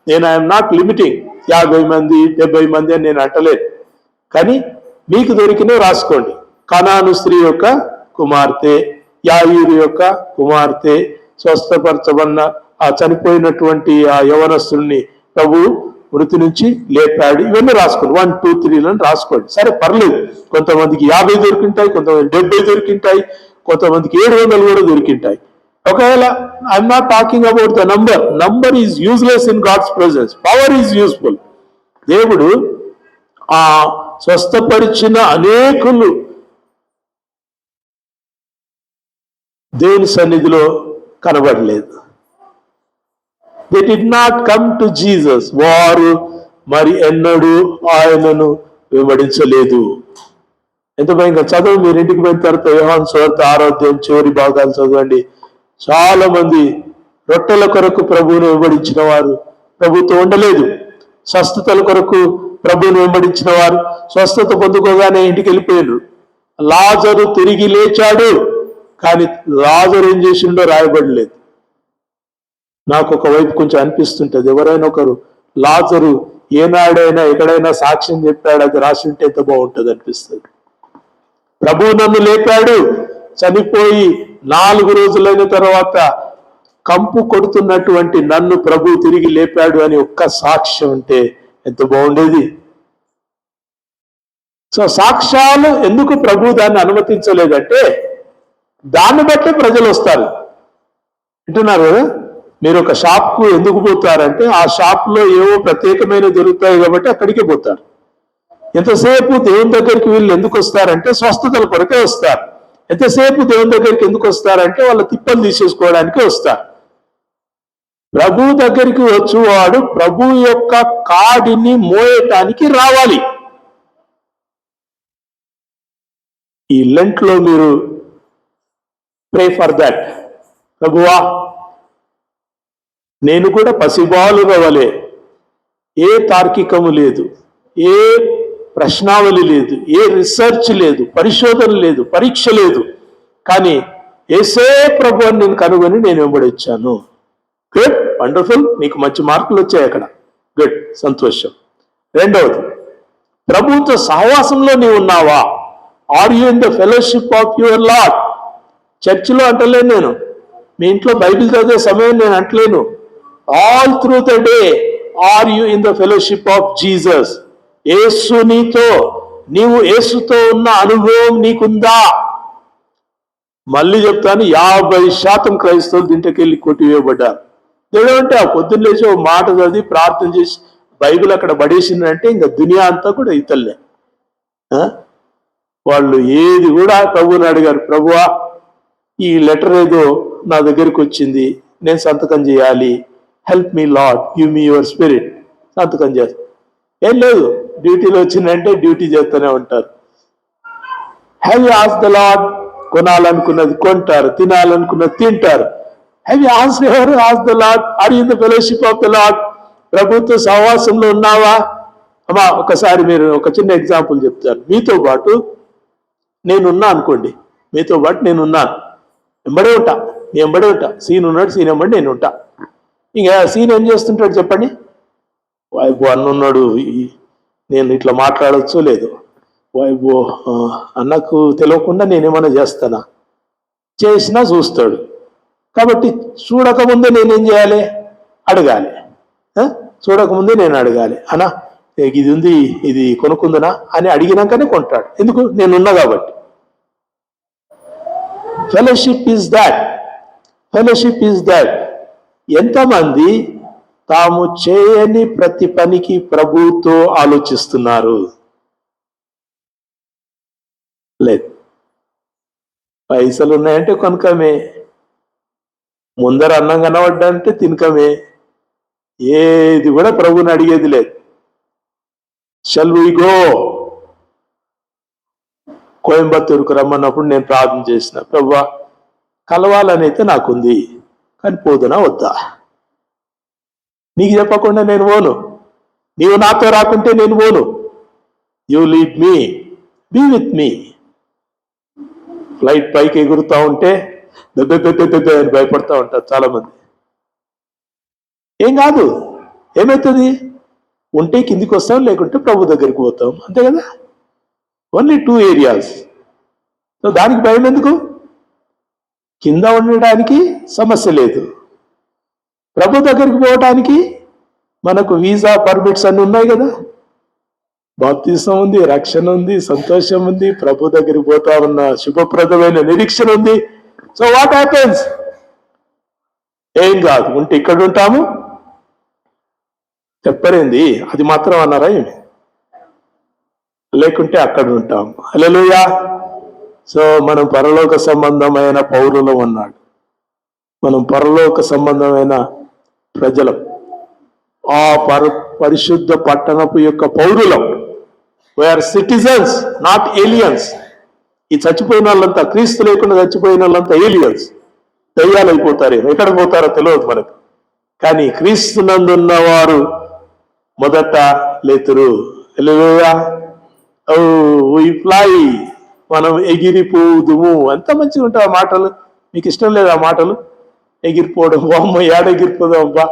నేను ఐఎమ్ నాట్ లిమిటింగ్ 50 మంది 70 మంది అని నేను అంటలేదు, కానీ మీకు దొరికినవి రాసుకోండి. కనాను స్త్రీ యొక్క కుమార్తె, యాయీరు యొక్క కుమార్తె, స్వస్థపరచబడిన ఆ చనిపోయినటువంటి ఆ యవనస్తుల్ని ప్రభు మృతి నుంచి లేపాడు. ఇవన్నీ రాసుకోండి. 1, 2, 3 రాసుకోండి. సరే, పర్లేదు. కొంతమందికి 50 దొరికింటాయి, కొంతమంది 70 దొరికింటాయి, కొంతమందికి 700 కూడా దొరికింటాయి. ఒకవేళ I'm not talking about the number is useless in God's presence. Power is useful. దేవుడు ఆ స్వస్థపరిచిన అనేకులు దేవుని సన్నిధిలో కనబడలేదు. They did not come to Jesus. వారు మరి ఎన్నడూ ఆయనను వెంబడించలేదు. ఎంత భయంగా చదువు. మీరు ఇంటికి పోయిన తర్వాత యోహాను సువార్త 6వ అధ్యాయం చివరి భాగాలు చదవండి. చాలా మంది రొట్టెల కొరకు ప్రభువును వెంబడించిన వారు ప్రభుతో ఉండలేదు. స్వస్థతల కొరకు ప్రభువును వెంబడించిన వారు స్వస్థత పొందుకోగానే ఇంటికి వెళ్ళిపోయారు. లాజరు తిరిగి లేచాడు, కానీ లాజరు ఏం చేసిండో రాయబడలేదు. నాకు ఒకవైపు కొంచెం అనిపిస్తుంటది, ఎవరైనా ఒకరు లాజరు ఏనాడైనా ఎక్కడైనా సాక్ష్యం చెప్పాడు, అది రాసి ఉంటే ఎంత బాగుంటుంది అనిపిస్తుంది. ప్రభువు నన్ను లేపాడు, చనిపోయి 4 రోజులైన తర్వాత కంపు కొడుతున్నటువంటి నన్ను ప్రభు తిరిగి లేపాడు అని ఒక్క సాక్ష్యం ఉంటే ఎంత బాగుండేది. సో సాక్ష్యాలు ఎందుకు ప్రభు దాన్ని అనుమతించలేదంటే దాన్ని బట్టి ప్రజలు వస్తారు. వింటున్నారు కదా? మీరు ఒక షాప్కు ఎందుకు పోతారంటే ఆ షాప్లో ఏవో ప్రత్యేకమైన దొరుకుతాయి కాబట్టి అక్కడికే పోతారు. ఎంతసేపు దేవుని దగ్గరికి వీళ్ళు ఎందుకు వస్తారంటే స్వస్థతల కొరకే వస్తారు. ఎంతసేపు దేవుని దగ్గరికి ఎందుకు వస్తారంటే వాళ్ళ తిప్పలు తీసేసుకోవడానికి వస్తారు. ప్రభు దగ్గరికి వచ్చేవాడు ప్రభు యొక్క కాడిని మోయటానికి రావాలి. ఈ లెంట్లో మీరు ప్రే ఫర్ దట్. ప్రభువా, నేను కూడా పసిబాలుగా వలె, ఏ తార్కికము లేదు, ఏ ప్రశ్నావళి లేదు, ఏ రీసెర్చ్ లేదు, పరిశోధన లేదు, పరీక్ష లేదు, కానీ యేసే ప్రభు అని నేను కనుగొని నేను వెంబడించాను. Good, wonderful. నీకు మంచి మార్కులు వచ్చాయి అక్కడ. గుడ్, సంతోషం. రెండవది, ప్రభువుతో సహవాసంలో నీవు ఉన్నావా? Are you in the fellowship of your Lord? చర్చిలో అంటలేను నేను, మీ ఇంట్లో బైబిల్ చదివే సమయం నేను అంటలేను. All through the day are you in the fellowship of Jesus? యేసు నీతో, నీవు యేసుతో ఉన్న అనుభవం నీకుందా? మళ్ళీ చెప్తాను, 50% క్రైస్తవులు దీంట్లోకెళ్ళి కొట్టివేయబడ్డారు. దేవుడంటే ఆ పొద్దున్న లేచి ఒక మాట చదివి ప్రార్థన చేసి బైబిల్ అక్కడ పడేసిందంటే ఇంకా దునియా అంతా కూడా ఇతల్లే. వాళ్ళు ఏది కూడా ప్రభువుని అడిగారు, ప్రభువా ఈ లెటర్ ఏదో నా దగ్గరికి వచ్చింది, నేను సంతకం చేయాలి, help me Lord, give me your spirit. సంతకం చేస్తా. ఏం లేదు, డ్యూటీలో వచ్చిందంటే డ్యూటీ చేస్తూనే ఉంటారు. Have you asked the Lord? కొనాలనుకున్నది కొంటారు, తినాలనుకున్నది తింటారు. Have you asked the Lord? Are you in the fellowship of the Lord? ప్రభుత్వ సహవాసంలో ఉన్నావా? అమ్మా ఒకసారి మీరు ఒక చిన్న ఎగ్జాంపుల్ చెప్తాను. మీతో పాటు నేనున్నా అనుకోండి, మీతో పాటు నేనున్నాను, వెంబడే ఉంటా, నేను వెంబడే ఉంటా. సీన్ ఉన్నాడు, సీన్ వెంబడి నేను ఉంటా. ఇంకా సీన్ ఏం చేస్తుంటాడు చెప్పండి? వైబో అన్నున్నాడు, నేను ఇట్లా మాట్లాడచ్చు లేదు, వైబో అన్నకు తెలియకుండా నేనేమన్నా చేస్తానా? చేసినా చూస్తాడు. కాబట్టి చూడకముందే నేనేం చేయాలి? అడగాలి. చూడకముందే నేను అడగాలి, అన్నా ఇది ఉంది, ఇది కొనుక్కుందనా అని అడిగినాకనే కొంటాడు. ఎందుకు? నేనున్నా కాబట్టి. Fellowship is that. Fellowship is that. ఎంతమంది తాము చేయని ప్రతి పనికి ప్రభుతో ఆలోచిస్తున్నారు? లేదు. పైసలు ఉన్నాయంటే కొనకమే, ముందర అన్నం కనబడ్డంటే తినకమే, ఏది కూడా ప్రభుని అడిగేది లేదు. Shall we go? కోయంబత్తూరుకు రమ్మన్నప్పుడు నేను ప్రార్థన చేసిన, ప్రభువా కలవాలని అయితే నాకుంది, కానీ పోదునా వద్దా? నీకు చెప్పకుండా నేను పోను, నీవు నాతో రాకుంటే నేను పోను. You lead me, be with me. Flight పైకి ఎగురుతా ఉంటే దెబ్బ అని భయపడతా ఉంటారు చాలా మంది. ఏం కాదు, ఏమవుతుంది? ఉంటే కిందికి వస్తాం, లేకుంటే ప్రభు దగ్గరికి పోతాం, అంతే కదా. Only 2 areas. సో దానికి భయం ఎందుకు? కింద ఉండడానికి సమస్య లేదు, ప్రభు దగ్గరికి పోవటానికి మనకు వీసా పర్మిట్స్ అన్ని ఉన్నాయి కదా. బాప్తిసం ఉంది, రక్షణ ఉంది, సంతోషం ఉంది, ప్రభు దగ్గరికి పోతా ఉన్న శుభప్రదమైన నిరీక్షణ ఉంది. So what happens? ఏం కాదు, ఉంటే ఇక్కడ ఉంటాము. చెప్పరేంది అది మాత్రం అన్నారా ఏమి? లేకుంటే అక్కడ ఉంటాము. హల్లెలూయా. సో మనం పరలోక సంబంధమైన పౌరులం అన్నాడు. మనం పరలోక సంబంధమైన ప్రజలం, ఆ పరిశుద్ధ పట్టణపు యొక్క పౌరులం. We are citizens, not aliens. ఈ చచ్చిపోయిన వాళ్ళంతా, క్రీస్తు లేకుండా చచ్చిపోయిన వాళ్ళంతా ఏలియన్స్, దయ్యాలు అయిపోతారు. ఎక్కడ పోతారో తెలియదు మనకు. కానీ క్రీస్తునందున్న వారు మొదట లేతురు. హల్లెలూయా. ఓ వి ఫ్లై, మనం ఎగిరిపోదుము. ఎంత మంచిగా ఉంటాయి ఆ మాటలు. మీకు ఇష్టం లేదు ఆ మాటలు? ఎగిరిపోవడం, అమ్మ ఏడ ఎగిరిపోదాం అబ్బా,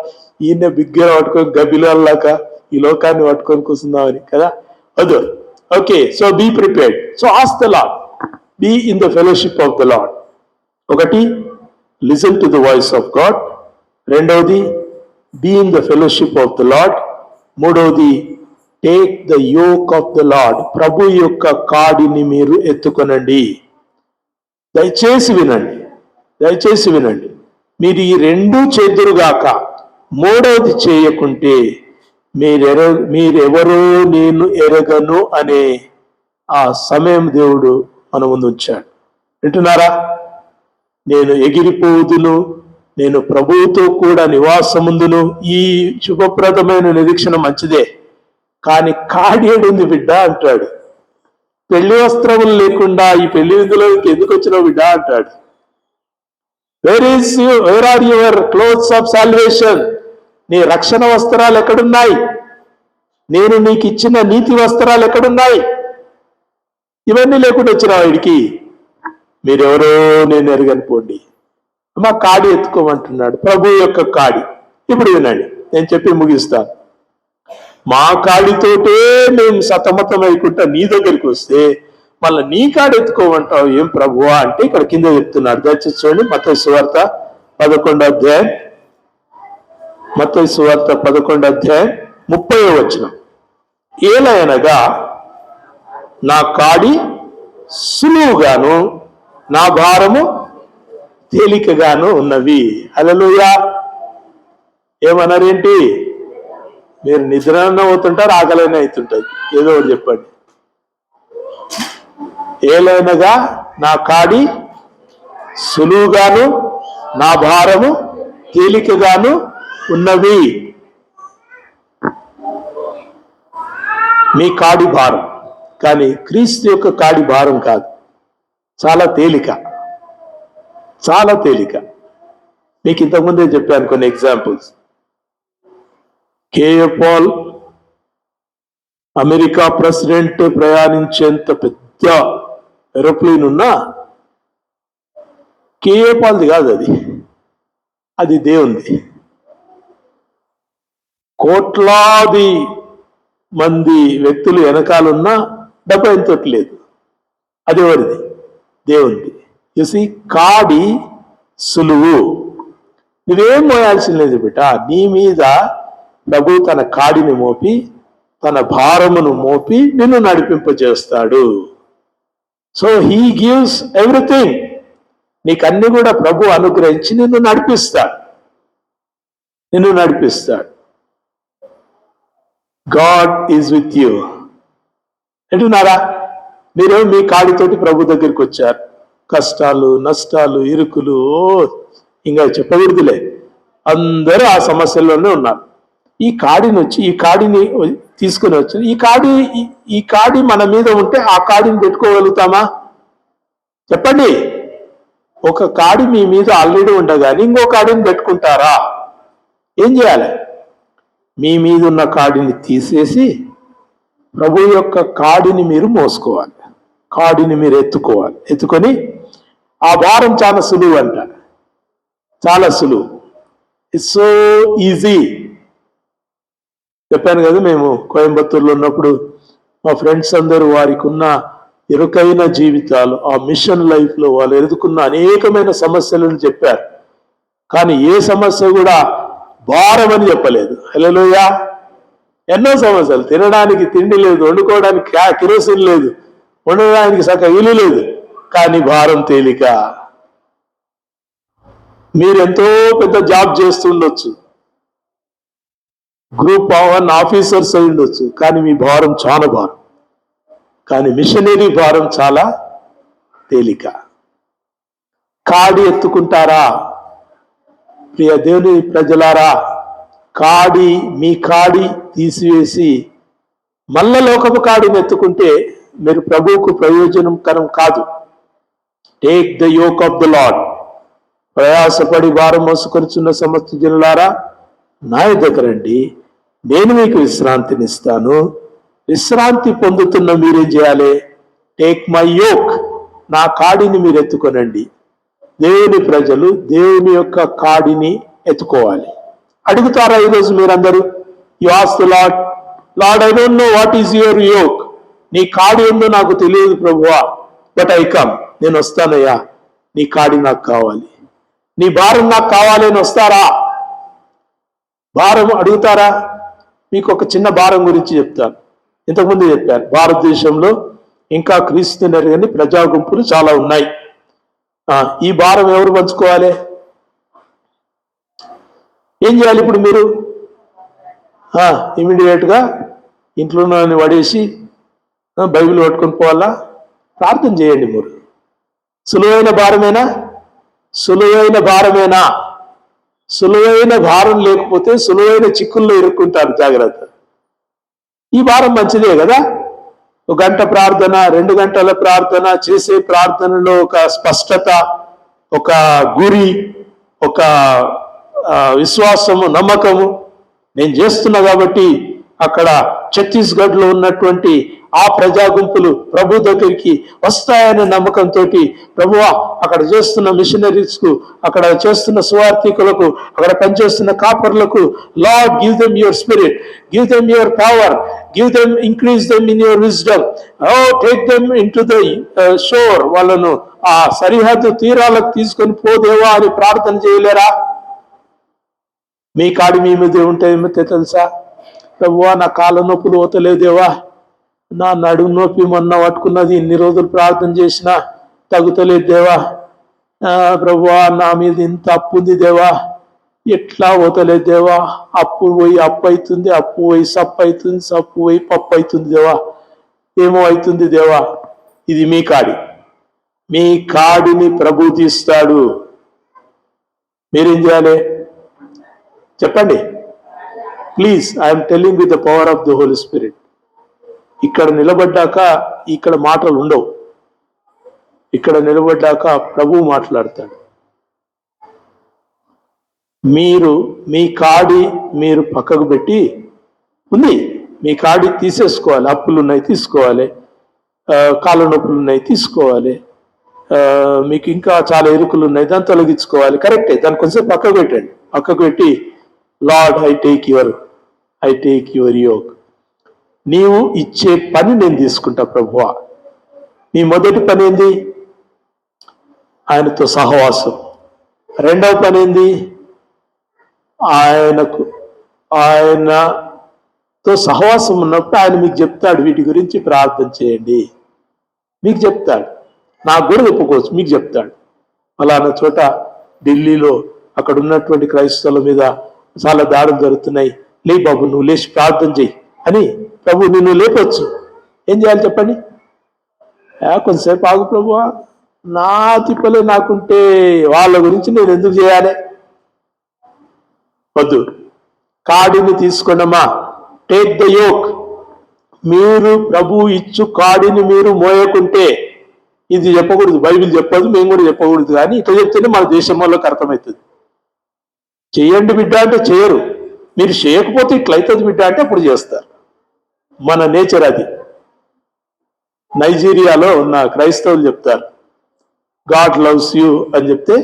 ఈయన బిగ్గర పట్టుకొని గబిలల్లాక ఈ లోకాన్ని పట్టుకొని కూర్చుందామని కదా. వద్దు. Okay, so be prepared. So ask the Lord, be in the fellowship of the Lord. ఒకటి, listen to the voice of God. రెండవది, be in the fellowship of the Lord. మూడవది, take the yoke of the Lord. ప్రభు యొక్క కాడిని మీరు ఎత్తుకొనండి. దయచేసి వినండి, దయచేసి వినండి. మీరు ఈ రెండూ చేదురుగాక మూడవది చేయకుంటే మీరెవరో నేను ఎరగను అనే ఆ సమయం దేవుడు మన ముందు ఉంచాడు. వింటున్నారా? నేను ఎగిరిపోదును, నేను ప్రభువుతో కూడా నివాసముందును. ఈ శుభప్రదమైన నిరీక్షణ మంచిదే, కానీ కాడేడుంది బిడ్డ అంటాడు. పెళ్లి వస్త్రములు లేకుండా ఈ పెళ్లి విందులో ఎందుకు వచ్చినావు బిడ్డ అంటాడు. Where are your clothes of salvation? నీ రక్షణ వస్త్రాలు ఎక్కడున్నాయి? నేను నీకు ఇచ్చిన నీతి వస్త్రాలు ఎక్కడున్నాయి? ఇవన్నీ లేకుండా వచ్చినావు వీడికి. మీరెవరో నేను ఎరగని పోండి. మా కాడి ఎత్తుకోమంటున్నాడు, ప్రభు యొక్క కాడి. ఇప్పుడు వినండి, నేను చెప్పి ముగిస్తాను. మా కాడితోటే మేము సతమతం అయికుంటా నీ దగ్గరికి వస్తే మళ్ళీ నీ కాడు ఎత్తుకోమంటావు ఏం ప్రభువా అంటే ఇక్కడ కింద చెప్తున్నాడు. దయచేసి చూడండి, మత్తయి సువార్త 11వ అధ్యాయం, మత్తయి సువార్త 11వ అధ్యాయం 30వ వచనం. ఏలయనగా నా కాడి సులువుగాను నా భారము తేలికగాను ఉన్నవి. హల్లెలూయా. ఏమన్నారేంటి? మీరు నిద్రన్న అవుతుంటారు, ఆకలైనా అవుతుంటుంది, ఏదో ఒకటి చెప్పండి. ఏలైనగా నా కాడి సులువుగాను నా భారము తేలికగాను ఉన్నవి. మీ కాడి భారం, కానీ క్రీస్తు యొక్క కాడి భారం కాదు. చాలా తేలిక, చాలా తేలిక. మీకు ఇంతకుముందే చెప్పాను కొన్ని examples. K.A. Paul America president ప్రయాణించేంత పెద్ద ఏరోప్లేన్ ఉన్నా కేఏపాల్ది కాదు అది, అది దేవుంది. కోట్లాది మంది వ్యక్తులు వెనకాలన్నా డబ్బు ఎంతట్లేదు, అది ఎవరిది? దేవుంది. చూసి కాడి సులువు, నువ్వేం మోయాల్సిన లేదు బిడ్డ. నీ మీద ప్రభు తన కాడిని మోపి తన భారమును మోపి నిన్ను నడిపింపజేస్తాడు. So he gives everything. నీకన్నీ కూడా ప్రభు అనుగ్రహించి నిన్ను నడిపిస్తాడు. గాడ్ ఈజ్ విత్ యూ అంటున్నారా? మీరు మీ కాడితోటి ప్రభు దగ్గరికి వచ్చారు. కష్టాలు, నష్టాలు, ఇరుకులు, ఇంకా చెప్పకూడదులే, అందరూ ఆ సమస్యల్లోనే ఉన్నారు. ఈ కాడిని తీసుకుని వచ్చి ఈ కాడి మన మీద ఉంటే ఆ కాడిని పెట్టుకోగలుగుతామా? చెప్పండి. ఒక కాడి మీ మీద ఆల్రెడీ ఉండగానే ఇంకో కాడిని పెట్టుకుంటారా? ఏం చేయాలి? మీ మీద ఉన్న కాడిని తీసేసి ప్రభు యొక్క కాడిని మీరు మోసుకోవాలి, కాడిని మీరు ఎత్తుకొని ఆ భారం చాలా సులువు అంట, చాలా సులువు. It's so easy. చెప్పాను కదా, మేము కోయంబత్తూరులో ఉన్నప్పుడు మా ఫ్రెండ్స్ అందరూ వారికి ఉన్న ఇరుకైన జీవితాలు, ఆ మిషన్ లైఫ్లో వాళ్ళు ఎదుర్కొన్న అనేకమైన సమస్యలను చెప్పారు. కానీ ఏ సమస్య కూడా భారం అని చెప్పలేదు. హల్లెలూయా. ఎన్నో సమస్యలు, తినడానికి తిండి లేదు, వండుకోవడానికి కిరోసిన్ లేదు, ఉండడానికి సగం ఇల్లు లేదు, కానీ భారం తేలిక. మీరెంతో పెద్ద జాబ్ చేస్తుండొచ్చు, గ్రూప్ 1 ఆఫీసర్స్ అయి ఉండొచ్చు, కానీ మీ భారం చాలా భారం. కానీ మిషనరీ భారం చాలా తేలిక. కాడి ఎత్తుకుంటారా? ప్రియ దేవుని ప్రజలారా, మీ కాడి తీసివేసి మల్ల లోకపు కాడిని ఎత్తుకుంటే మీరు ప్రభువుకు ప్రయోజనకరం కాదు. Take the yoke of the Lord. ప్రయాసపడి భారం మోసుకొనిచున్న సమస్త జనులారా, నా యొద్దకు రండి, నేను మీకు విశ్రాంతినిస్తాను. విశ్రాంతి పొందుతున్న మీరేం చేయాలి? టేక్ మై యోక్, నా కాడిని మీరు ఎత్తుకొనండి. దేవుని ప్రజలు దేవుని యొక్క కాడిని ఎత్తుకోవాలి. అడుగుతారా ఈరోజు మీరందరూ? You ask the Lord, Lord I don't know what is your yoke. నీ కాడి ఏందో నాకు తెలియదు ప్రభువా, బట్ ఐ కమ్. నేను వస్తానయ్యా, నీ కాడి నాకు కావాలి, నీ భారం నాకు కావాలి అని వస్తారా? భారం అడుగుతారా? మీకు ఒక చిన్న భారం గురించి చెప్తాను. ఇంతకుముందు చెప్పాను, భారతదేశంలో ఇంకా క్రీస్తు నెరగని ప్రజా గుంపులు చాలా ఉన్నాయి. ఈ భారం ఎవరు పంచుకోవాలి? ఏం చేయాలి ఇప్పుడు మీరు? ఇమీడియట్గా ఇంట్లో పడేసి బైబిల్ పట్టుకొని పోవాలా? ప్రార్థన చేయండి. మీరు సులువైన భారమేనా? సులువైన భారం లేకపోతే సులువైన చిక్కుల్లో ఇరుక్కుంటారు. జాగ్రత్త. ఈ భారం మంచిదే కదా. 1 గంట ప్రార్థన, 2 గంటల ప్రార్థన, చేసే ప్రార్థనలో ఒక స్పష్టత, ఒక గురి, ఒక విశ్వాసము, నమ్మకము. నేను చేస్తున్నా కాబట్టి అక్కడ ఛత్తీస్గఢ్లో ఉన్నటువంటి ఆ ప్రజా గుంపులు ప్రభు దగ్గరికి వస్తాయనే నమ్మకంతో, ప్రభువా అక్కడ చేస్తున్న మిషనరీస్కు, అక్కడ చేస్తున్న సువార్థికులకు, అక్కడ పనిచేస్తున్న కాపర్లకు, Lord give them your spirit, give them your power, give them, increase them in your wisdom, take them into the shore. వాళ్ళను ఆ సరిహద్దు తీరాలకు తీసుకొని పోదేవా అని ప్రార్థన చేయలేరా? మీ కాడి మీ మీద ఉంటే ఏమైతే తెలుసా? ప్రభువా నా కాళ్ళ నొప్పులు పోతలేదేవా, నా నడుము నొప్పి మొన్న పట్టుకున్నది, ఇన్ని రోజులు ప్రార్థన చేసినా తగ్గుతలేదు దేవా, ప్రభువా నా మీద ఇంత అప్పు ఉంది దేవా, ఎట్లా పోతలేదు దేవా, అప్పు పోయి అప్పు అవుతుంది, అప్పు పోయి సప్పు అవుతుంది, సప్పు పోయి పప్పు అవుతుంది దేవా, ఏమో అవుతుంది దేవా. ఇది మీ కాడి. మీ కాడిని ప్రభు తీస్తాడు. మీరేం చేయాలి చెప్పండి? Please, I'm telling with the power of the Holy Spirit. ఇక్కడ నిలబడ్డాక ఇక్కడ మాటలు ఉండవు. ఇక్కడ నిలబడ్డాక ప్రభు మాట్లాడతాడు. మీ కాడి మీరు పక్కకు పెట్టి ఉంది, మీ కాడి తీసేసుకోవాలి. అప్పులు ఉన్నాయి తీసుకోవాలి, కాళ్ళ నొప్పులు ఉన్నాయి తీసుకోవాలి, మీకు ఇంకా చాలా ఎరుకులు ఉన్నాయి దాన్ని తొలగించుకోవాలి. కరెక్టే, దాన్ని కొంచెం పక్కకు పెట్టండి. పక్కకు పెట్టి Lord I take your yoke. నీవు ఇచ్చే పని నేను తీసుకుంటా ప్రభువా. నీ మొదటి పని ఏంది? ఆయనతో సహవాసం. రెండవ పని ఏంది? ఆయనతో సహవాసం ఉన్నప్పుడు ఆయన మీకు చెప్తాడు, వీటి గురించి ప్రార్థన చేయండి. మీకు చెప్తాడు, నాకు కూడా చెప్పుకోవచ్చు, మీకు చెప్తాడు. అలానా చోట ఢిల్లీలో అక్కడ ఉన్నటువంటి క్రైస్తవుల మీద చాలా దాడులు జరుగుతున్నాయి, లే బాబు నువ్వు లేచి ప్రార్థన చెయ్యి అని ప్రభు నిన్ను లేపొచ్చు. ఏం చేయాలి చెప్పండి? కొంతసేపు ఆగు ప్రభువా, నా తిప్పలే నాకుంటే వాళ్ళ గురించి నేను ఎందుకు చేయాలి? వద్దు. కాడిని తీసుకోండమ్మా, టేక్ ద యోక్. మీరు ప్రభు ఇచ్చు కాడిని మీరు మోయకుంటే, ఇది చెప్పకూడదు, బైబిల్ చెప్పదు, మేము కూడా చెప్పకూడదు, కానీ ఇట్లా చెప్తేనే మన దేశం వాళ్ళకి అర్థమవుతుంది. చేయండి బిడ్డ అంటే చేయరు, మీరు చేయకపోతే ఇట్లయితుంది బిడ్డ అంటే అప్పుడు చేస్తారు. మన నేచర్ అది. నైజీరియాలో ఉన్న క్రైస్తవులు చెప్తారు గాడ్ లవ్స్ యూ అని చెప్తే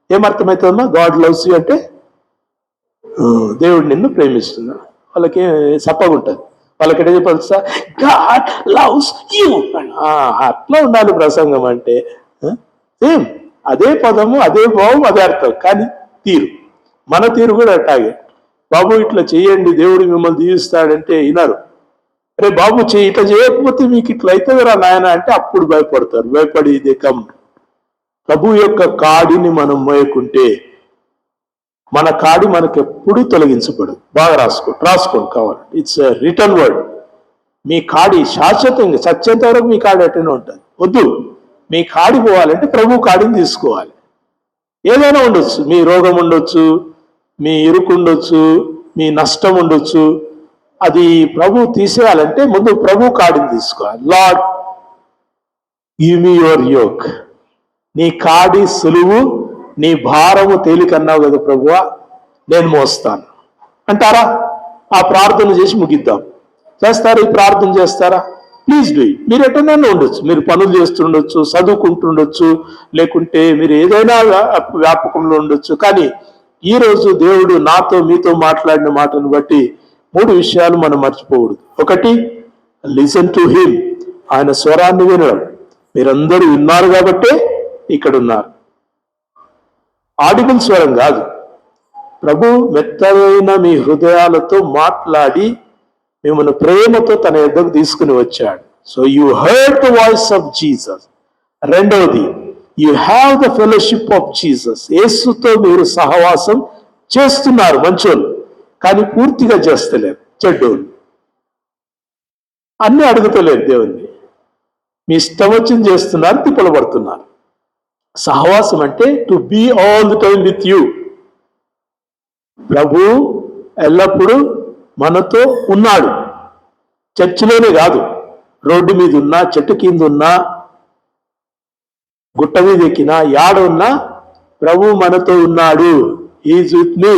ఏమర్థమవుతుందమ్మా? గాడ్ లవ్స్ యూ అంటే దేవుడు నిన్ను ప్రేమిస్తున్నాడు. వాళ్ళకి సప్పగుంటుంది. వాళ్ళకి ఎట్లా చెప్పాలి సార్? God loves you. అట్లా ఉండాలి ప్రసంగం అంటే. సేమ్ అదే పదము, అదే భావం, అదే అర్థం, కానీ తీరు, మన తీరు కూడా అట్టాగే. బాబు ఇట్లా చేయండి దేవుడు మిమ్మల్ని దీవిస్తాడంటే వినరు. అరే బాబు ఇట్లా చేయకపోతే మీకు ఇట్లా అవుతుందిరా నాయన అంటే అప్పుడు భయపడతారు. భయపడి ఇది కమ్. ప్రభు యొక్క కాడిని మనం మోయకుంటే మన కాడి మనకు ఎప్పుడూ తొలగించబడు. బాగా రాసుకోండి కావాలి. It's return word. మీ కాడి శాశ్వతంగా సత్యంత వరకు మీ కాడి అట్టనే ఉంటుంది. వద్దు, మీ కాడి పోవాలంటే ప్రభు కాడిని తీసుకోవాలి. ఏదైనా ఉండొచ్చు, మీ రోగం ఉండొచ్చు, మీ ఇరుకు ఉండొచ్చు, మీ నష్టం ఉండొచ్చు. అది ప్రభు తీసేయాలంటే ముందు ప్రభు కాడిని తీసుకోవాలి. Lord give me your yoke. నీ కాడి సులువు, నీ భారము తేలికన్నావు కదా ప్రభువా, నేను మోస్తాను అంటారా? ఆ ప్రార్థన చేసి ముగిద్దాం. చేస్తారా? ఈ ప్రార్థన చేస్తారా? Please do it. మీరు ఎటైనా ఉండొచ్చు, మీరు పనులు చేస్తుండొచ్చు, చదువుకుంటుండొచ్చు, లేకుంటే మీరు ఏదైనా వ్యాపకంలో ఉండొచ్చు. కానీ ఈరోజు దేవుడు నాతో మీతో మాట్లాడిన మాటను బట్టి 3 విషయాలు మనం మర్చిపోకూడదు. ఒకటి, లిసన్ టు హిమ్. ఆయన స్వరాన్ని వినడం. మీరందరూ విన్నారు కాబట్టే ఇక్కడ ఉన్నారు. ఆడిబుల్ స్వరం కాదు, ప్రభు మెత్తమైన మీ హృదయాలతో మాట్లాడి మిమ్మల్ని ప్రేమతో తన యొద్దకు తీసుకుని వచ్చాడు. So you heard the voice of Jesus. రెండవది, you have the fellowship of Jesus. యేసుతో మీరు సహవాసం చేస్తున్నారు మంచోళ్ళు, కానీ పూర్తిగా చేస్తలేరు చెడ్డోళ్ళు. అన్నీ అడుగుతలేరు దేవుణ్ణి, మీ ఇష్టం వచ్చింది చేస్తున్నారు, తిప్పలు పడుతున్నారు. సహవాసం అంటే to be all the time with you. ప్రభు ఎల్లప్పుడూ మనతో ఉన్నాడు. చర్చిలోనే కాదు, రోడ్డు మీద ఉన్నా, చెట్టు కింద ఉన్నా, గుట్ట మీద ఎక్కినా, యాడ ఉన్నా ప్రభు మనతో ఉన్నాడు. Is with me.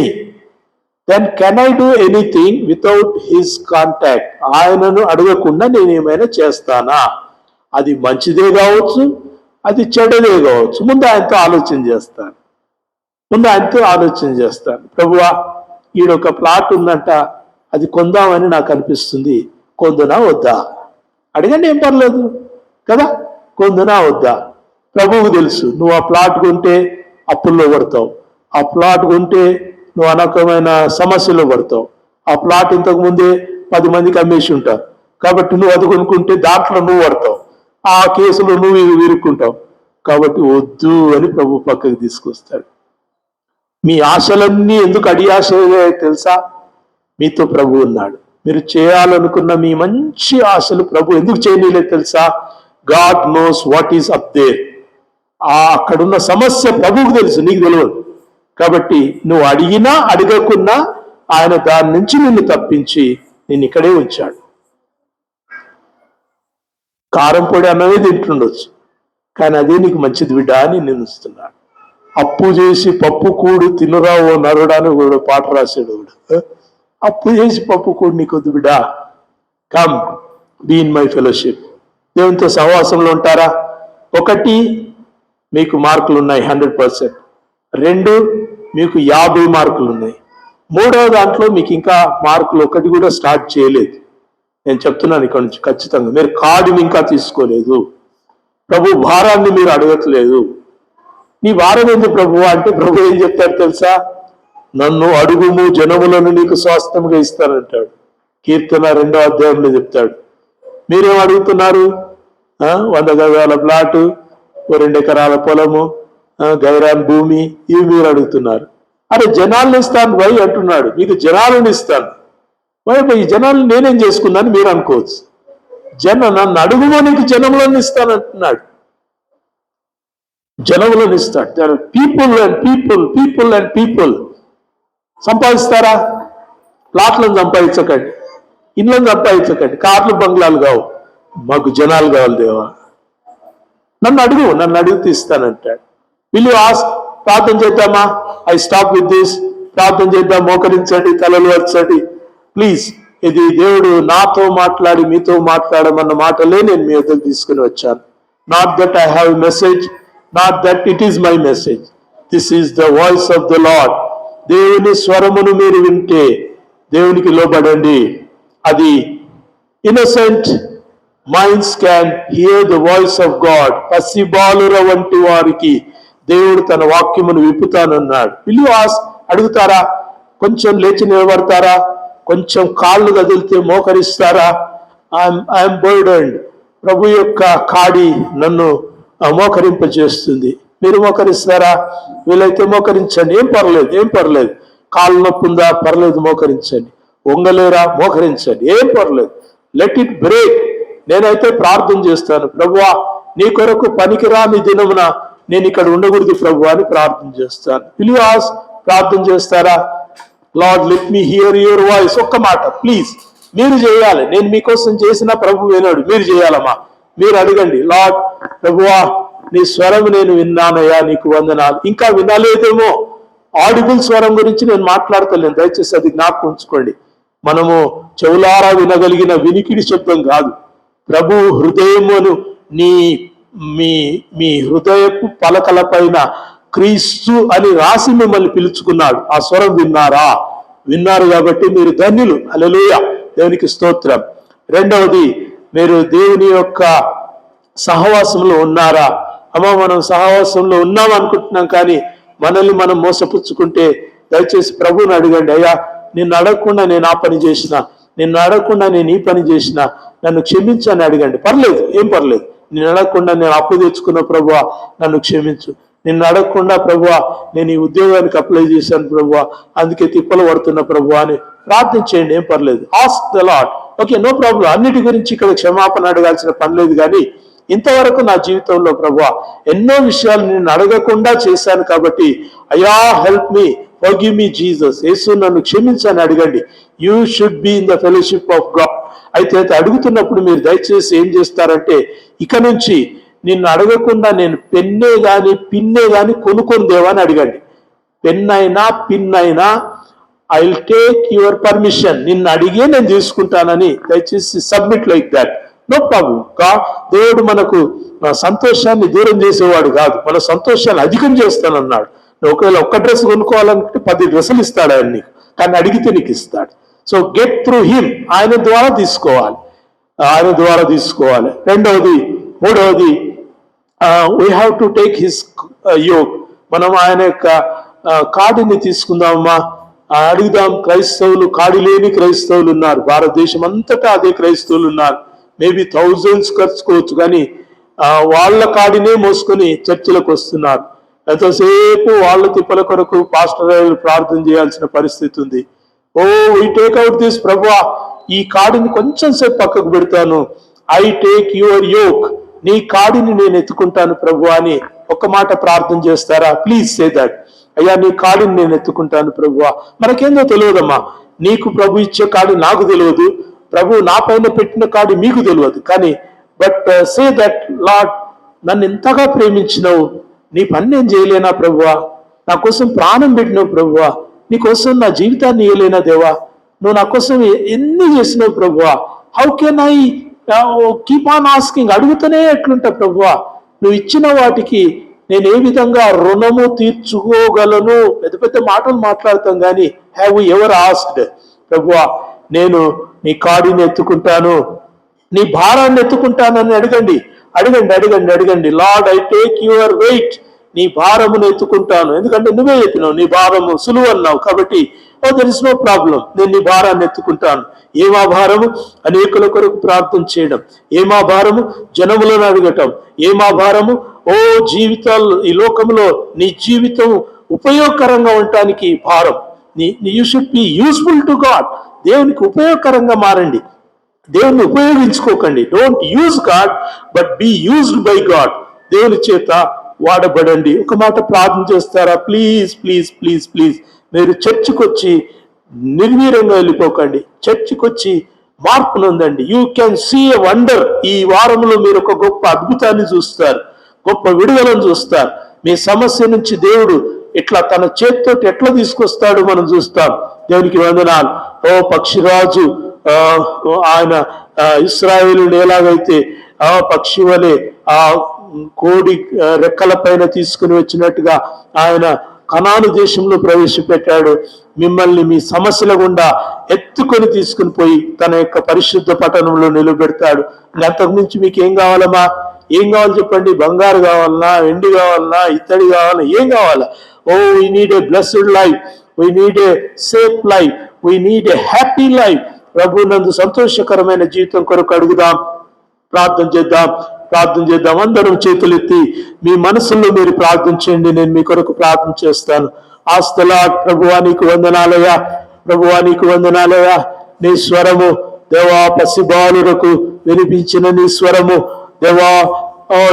Then can I do anything without his contact? ఆయనను అడగకుండా నేను ఏమైనా చేస్తానా? అది మంచిదే కావచ్చు, అది చెడ్డదే కావచ్చు. ముందు ఆయనతో ఆలోచన చేస్తాను. ప్రభువా, ఈడొక ప్లాట్ ఉందంట, అది కొందామని నాకు అనిపిస్తుంది, కొందునా వద్దా? అడగండి, ఏం పర్లేదు కదా. కొందునా వద్దా? ప్రభువుకు తెలుసు నువ్వు ఆ ప్లాట్ కొంటే అప్పుల్లో పడతావు, ఆ ప్లాట్ కొంటే నువ్వు అనకమైన సమస్యలో పడతావు, ఆ ప్లాట్ ఇంతకు ముందే 10 మందికి అమ్మేసి ఉంటావు, కాబట్టి నువ్వు అది కొనుక్కుంటే దాంట్లో నువ్వు పడతావు, ఆ కేసులో నువ్వు ఇరుక్కుంటావు. కాబట్టి వద్దు అని ప్రభు పక్కకి తీసుకొస్తాడు. మీ ఆశలన్నీ ఎందుకు అడియాశలే తెలుసా? మీతో ప్రభు ఉన్నాడు. మీరు చేయాలనుకున్న మీ మంచి ఆశలు ప్రభు ఎందుకు చేయలేదు తెలుసా? God knows what is up there. అక్కడున్న సమస్య ప్రభువుకు తెలుసు, నీకు తెలియదు. కాబట్టి నువ్వు అడిగినా అడగకున్నా ఆయన దాని నుంచి నిన్ను తప్పించి నిన్ను ఇక్కడే ఉంచాడు. కారం పొడి అన్నమే తింటుండొచ్చు, కానీ అదే నీకు మంచిది బిడ్డ అని నేను ఇస్తున్నాడు. అప్పు చేసి పప్పు కూడు తినురా ఓ నరుడా అని కూడా పాట రాశాడు. అప్పు చేసి పప్పు కూడు నీకు వద్దు బిడ్డ, come be in my fellowship. దేవునితో సహవాసంలో ఉంటారా? 1, మీకు మార్కులు ఉన్నాయి 100%. 2, మీకు 50 మార్కులు ఉన్నాయి. 3వ దాంట్లో మీకు ఇంకా మార్కులు 1 కూడా స్టార్ట్ చేయలేదు. నేను చెప్తున్నాను ఇక్కడ నుంచి ఖచ్చితంగా, మీరు కార్డుని ఇంకా తీసుకోలేదు. ప్రభు భారాన్ని మీరు అడగట్లేదు. నీ భారం ఎందుకు ప్రభు అంటే, ప్రభు ఏం చెప్తాడు తెలుసా? నన్ను అడుగుము, జనములను నీకు స్వాస్థ్యంగా ఇస్తానంటాడు. కీర్తన 2వ అధ్యాయంలో చెప్తాడు. మీరేం అడుగుతున్నారు? 100 గజాల ప్లాటు, 2 ఎకరాల పొలము, గైరాన్ భూమి, ఇవి మీరు అడుగుతున్నారు. అరే జనాలను ఇస్తాను భయ్ అంటున్నాడు. మీకు జనాలను ఇస్తాను. ఈ జనాలను నేనేం చేసుకున్నాను మీరు అనుకోవచ్చు. నన్ను అడుగుమో నీకు జనములను ఇస్తాను అంటున్నాడు. జనములను ఇస్తాడు. People and people, people and people. సంపాదిస్తారా? ప్లాట్లను సంపాదించకండి, ఇళ్ళను సంపాదించకండి, కార్లు బంగ్లాలు కావు. మాకు జనాలు కావాలి దేవా. నన్ను అడుగు తీస్తానంటాడు. Will you ask? ప్రార్థన చేద్దామా? I stop with this. ప్రార్థన చేద్దాం, మోకరించండి, తలలు వచ్చండి ప్లీజ్. ఇది దేవుడు నాతో మాట్లాడి మీతో మాట్లాడమన్న మాటలే నేను మీ వద్దకు తీసుకుని వచ్చాను. Not that I have message, not that it is my message. This is the voice of the Lord. దేవుని స్వరమును మీరు వింటే దేవునికి లోబడండి. అది innocent minds can hear the voice of God. పసిబాలుర వంటి వారికి దేవుడు తన వాక్యమును విప్పుతానన్నాడు. Will you ask? అడుగుతారా? కొంచెం లేచి నిలబడతారా? కొంచెం కాళ్ళు కదిలితే మోకరిస్తారా? I'm burdened. ప్రభు యొక్క కాడి నన్ను మోకరింపజేస్తుంది. మీరు మోకరిస్తారా? వీలైతే మోకరించండి. ఏం పర్లేదు. కాళ్ళు నొప్పి ఉందా? పర్లేదు, మోకరించండి. వంగలేరా? మోకరించండి. ఏం పర్లేదు. Let it break. నేనైతే ప్రార్థన చేస్తాను. ప్రభువా, నీ కొరకు పనికిరాని దినమున నేను ఇక్కడ ఉండకూడదు ప్రభు అని ప్రార్థన చేస్తాను. Will you ask? ప్రార్థన చేస్తారా? Lord let me here your voice. ఒక్క మాట ప్లీజ్, మీరు చేయాలి. నేను మీకోసం చేసిన ప్రభు వినాడు, మీరు చేయాలమ్మా. మీరు అడగండి, లార్డ్ ప్రభువా నీ స్వరం నేను విన్నానయ్యా, నీకు వందనాలు. ఇంకా వినలేదేమో. ఆడిబుల్ స్వరం గురించి నేను మాట్లాడతలేను, దయచేసి అది జ్ఞాపకం ఉంచుకోండి. మనము చెవులారా వినగలిగిన వినికిడి శబ్దం కాదు. ప్రభు హృదయమును మీ హృదయపు పలకల పైన క్రీస్తు అని రాసి మిమ్మల్ని పిలుచుకున్నాడు. ఆ స్వరం విన్నారా? విన్నారు కాబట్టి మీరు ధన్యులు. హల్లెలూయా, దేవునికి స్తోత్రం. రెండవది, మీరు దేవుని యొక్క సహవాసంలో ఉన్నారా? మనం సహవాసంలో ఉన్నాం అనుకుంటున్నాం, కానీ మనల్ని మనం మోసపుచ్చుకుంటే దయచేసి ప్రభువుని అడగండి. అయ్యా, నిన్ను అడగకుండా నేను ఆ పని చేసిన, నిన్ను అడగకుండా నేను ఈ పని చేసిన, నన్ను క్షమించని అడగండి. పర్లేదు, ఏం పర్లేదు. నిన్ను అడగకుండా నేను అప్పు తెచ్చుకున్న ప్రభువా నన్ను క్షమించు. నిన్ను అడగకుండా ప్రభువా నేను ఈ ఉద్యోగానికి అప్లై చేశాను ప్రభువా, అందుకే తిప్పలు పడుతున్న ప్రభువా అని ప్రార్థించేయండి. ఏం పర్లేదు. Ask the Lord. Okay, no problem. అన్నిటి గురించి ఇక్కడ క్షమాపణ అడగాల్సిన పని లేదు. కానీ ఇంతవరకు నా జీవితంలో ప్రభువా ఎన్నో విషయాలు నేను అడగకుండా చేశాను కాబట్టి అయ్యా help me, forgive me Jesus. యేసు నన్ను క్షమించని అడగండి. You should be in the fellowship of God. అయితే అడుగుతున్నప్పుడు మీరు దయచేసి ఏం చేస్తారంటే, ఇక నుంచి నిన్ను అడగకుండా నేను పెన్నే గాని పిన్నే గాని కొనుక్కొని దేవని అడగండి. పెన్ అయినా పిన్ అయినా I will take your permission. నిన్ను అడిగే నేను తీసుకుంటానని దయచేసి submit like that. No problem. దేవుడు మనకు సంతోషాన్ని దూరం చేసేవాడు కాదు, మన సంతోషాన్ని అధికం చేస్తానన్నాడు. ఒకవేళ ఒక్క డ్రెస్ కొనుక్కోవాలంటే 10 డ్రెస్సులు ఇస్తాడు ఆయన నీకు, కానీ అడిగితే నీకు ఇస్తాడు. So get through him. ఆయన ద్వారా తీసుకోవాలి. మూడవది we have to take his yoke. మనం ఆయన యొక్క కాడిని తీసుకుందామమ్మా. అడుగుదాం. క్రైస్తవులు, కాడి లేని క్రైస్తవులు ఉన్నారు. భారతదేశం అంతటా అదే క్రైస్తవులు ఉన్నారు. మేబీ థౌజండ్స్ ఖర్చుకోవచ్చు, కానీ వాళ్ళ కాడినే మోసుకొని చర్చిలకు వస్తున్నారు. ఎంతసేపు వాళ్ళ తిప్పల కొరకు పాస్టర్ ప్రార్థన చేయాల్సిన పరిస్థితి ఉంది. Oh we take out this ప్రభువా, ఈ కాడిని కొంచెం సేపు పక్కకు పెడతాను. I take your yoke. నీ కాడిని నేను ఎత్తుకుంటాను ప్రభువా అని ఒక మాట ప్రార్థన చేస్తారా? Please say that. అయ్యా, నీ కాడిని నేను ఎత్తుకుంటాను ప్రభువా. మనకేందో తెలియదమ్మా. నీకు ప్రభు ఇచ్చే కాడి నాకు తెలియదు, ప్రభు నా పైన పెట్టిన కాడి మీకు తెలియదు. కానీ బట్ సే దట్ లార్డ్, నన్ను ఎంతగా ప్రేమించినవు, నీ పని నేను చేయలేనా ప్రభువా? నా కోసం ప్రాణం పెట్టినావు ప్రభువా, నీ కోసం నా జీవితాన్ని ఇయ్యలేనా దేవా? నువ్వు నా కోసం ఎన్ని చేసినావు ప్రభువా? How can I keep on asking? అడుగుతూనే ఎట్లుంటా ప్రభువా, నువ్వు ఇచ్చిన వాటికి నేను ఏ విధంగా రుణము తీర్చుకోగలను? పెద్ద పెద్ద మాటలు మాట్లాడతాం కానీ హ్యావ్ యు ఎవర్ ఆస్క్డ్, ప్రభువా నేను నీ కాడిని ఎత్తుకుంటాను, నీ భారాన్ని ఎత్తుకుంటానని అడగండి. అడగండి అడగండి అడగండి. Lord, I take your weight, నీ భారమును ఎత్తుకుంటాను. ఎందుకంటే నువ్వే చెప్పినావు నీ భారము సులువు అన్నావు కాబట్టి దెర్ ఇస్ నో ప్రాబ్లం, నేను నీ భారాన్ని ఎత్తుకుంటాను. ఏమా భారము? అనేకుల కొరకు ప్రార్థన చేయడం. ఏమా భారము? జనములను అడగటం. ఏమా భారము? ఓ జీవితాలు, ఈ లోకంలో నీ జీవితం ఉపయోగకరంగా ఉండటానికి భారం. You should be useful to God. దేవునికి ఉపయోగకరంగా మారండి, దేవుని ఉపయోగించుకోకండి. Don't use God but be used by God. దేవుని చేత వాడబడండి. ఒక మాట ప్రార్థన చేస్తారా? ప్లీజ్ ప్లీజ్ ప్లీజ్ ప్లీజ్, మీరు చర్చికి వచ్చి నిర్వీర్యంగా వెళ్ళిపోకండి. చర్చికి వచ్చి మార్పు నొందండి. You can see a wonder. ఈ వారంలో మీరు ఒక గొప్ప అద్భుతాన్ని చూస్తారు, గొప్ప విడుదలను చూస్తారు. మీ సమస్య నుంచి దేవుడు ఇట్లా తన చేతితో ఎట్లా తీసుకొస్తాడు మనం చూస్తాం. దేవునికి వందనాలు. ఓ పక్షిరాజు ఆయన ఇశ్రాయేలుని ఎలాగైతే పక్షి వలె ఆ కోడి రెక్కల పైన తీసుకుని వచ్చినట్టుగా ఆయన కనాను దేశంలో ప్రవేశపెట్టాడు. మిమ్మల్ని మీ సమస్యల గుండా ఎత్తుకొని తీసుకుని పోయి తన యొక్క పరిశుద్ధ పట్టణంలో నిలబెడతాడు. అంతకు మించి మీకు ఏం కావాలమ్మా? ఏం కావాలి చెప్పండి? బంగారు కావాలన్నా, వెండి కావాలన్నా, ఇత్తడి కావాలన్నా, ఏం కావాలా? Oh we need a blessed life, we need a safe life, we need a happy life. ప్రభు నందు సంతోషకరమైన జీవితం కొరకు అడుగుదాం, ప్రార్థన చేద్దాం, ప్రార్థన చేద్దాం. అందరం చేతులెత్తి మీ మనసుల్లో మీరు ప్రార్థన చేయండి, నేను మీ కొరకు ప్రార్థన చేస్తాను. ఆస్తలా ప్రభువా నీకు వందనాలయ్యా, ప్రభువా నీకు వందనాలయ్యా. నీ స్వరము దేవా పసిబాలులకు వినిపించిన నీ స్వరము దేవా,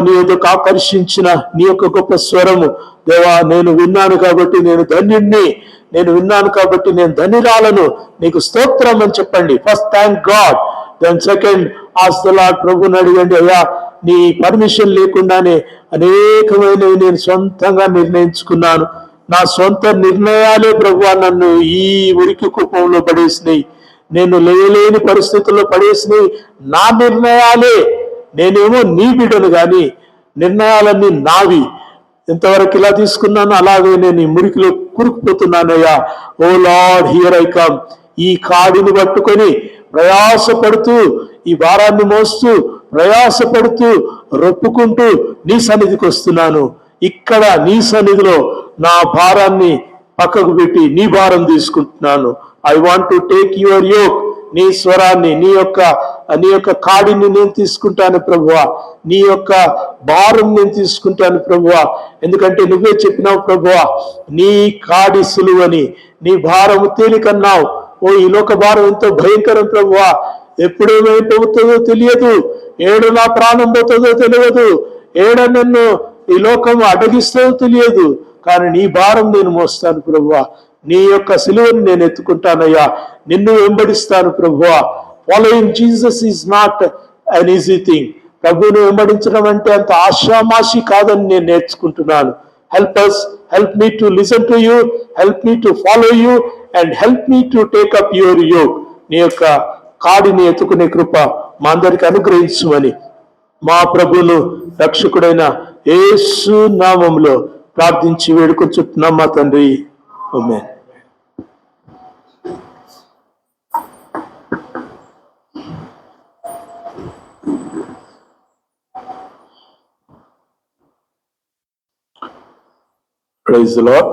నీ యొక్క ఆకర్షించిన నీ యొక్క గొప్ప స్వరము దేవా నేను విన్నాను కాబట్టి నేను ధన్యుణ్ణి, నేను విన్నాను కాబట్టి నేను ధన్యురాలను, నీకు స్తోత్రం అని చెప్పండి. First thank God, then second ask the Lord. ప్రభుని అడగండి, అయ్యా నీ పర్మిషన్ లేకుండానే అనేకమైనవి నేను సొంతంగా నిర్ణయించుకున్నాను. నా సొంత నిర్ణయాలే ప్రభువా నన్ను ఈ ఉరికి కూపంలో పడేసినాయి, నేను లేని పరిస్థితుల్లో పడేసినాయి నా నిర్ణయాలే. నేనేమో నీ బిడ్డను కానీ నిర్ణయాలన్నీ నావి. ఎంతవరకు ఇలా తీసుకున్నాను అలాగే నేను ఈ మురికిలో కురుకుపోతున్నానయ్యా. ఓ లార్డ్, హియర్ ఐ కమ్. ఈ కాడిని పట్టుకొని ప్రయాసపడుతూ, ఈ భారాన్ని మోస్తూ ప్రయాసపడుతూ రొప్పుకుంటూ నీ సన్నిధికి వస్తున్నాను. ఇక్కడ నీ సన్నిధిలో నా భారాన్ని పక్కకు పెట్టి నీ భారం తీసుకుంటున్నాను. I want to take your yoke. నీ స్వరాన్ని, నీ యొక్క కాడిని నేను తీసుకుంటాను ప్రభువా, నీ యొక్క భారం నేను తీసుకుంటాను ప్రభువా. ఎందుకంటే నువ్వే చెప్పినావు ప్రభువా, నీ కాడి సులువని, నీ భారము తేలికన్నావు. ఓ ఈ లోక భారం ఎంతో భయంకరం ప్రభువా. ఎప్పుడేమైపోతుందో తెలియదు, ఏడు నా ప్రాణం పోతుందో తెలియదు, ఏడ నన్ను ఈ లోకం అడగిస్తుందో తెలియదు. కానీ నీ భారం నేను మోస్తాను ప్రభువా, నీ యొక్క సిలువను నేను ఎత్తుకుంటానయ్యా, నిన్ను వెంబడిస్తాను ప్రభువా. Following Jesus is not an easy thing. ప్రభువును వెంబడించడం అంటే అంత ఆశామాషి కాదని నేను నేర్చుకుంటున్నాను. Help me to listen to you, help me to follow you, and help me to take up your yoke. నీ యొక్క కాడిని ఎత్తుకునే కృప మా అందరికి అనుగ్రహించుమని మా ప్రభువును రక్షకుడైన యేసు నామములో ప్రార్థించి వేడుకొంచుతున్నాం మా తండ్రి. ఆమేన్. Praise the Lord.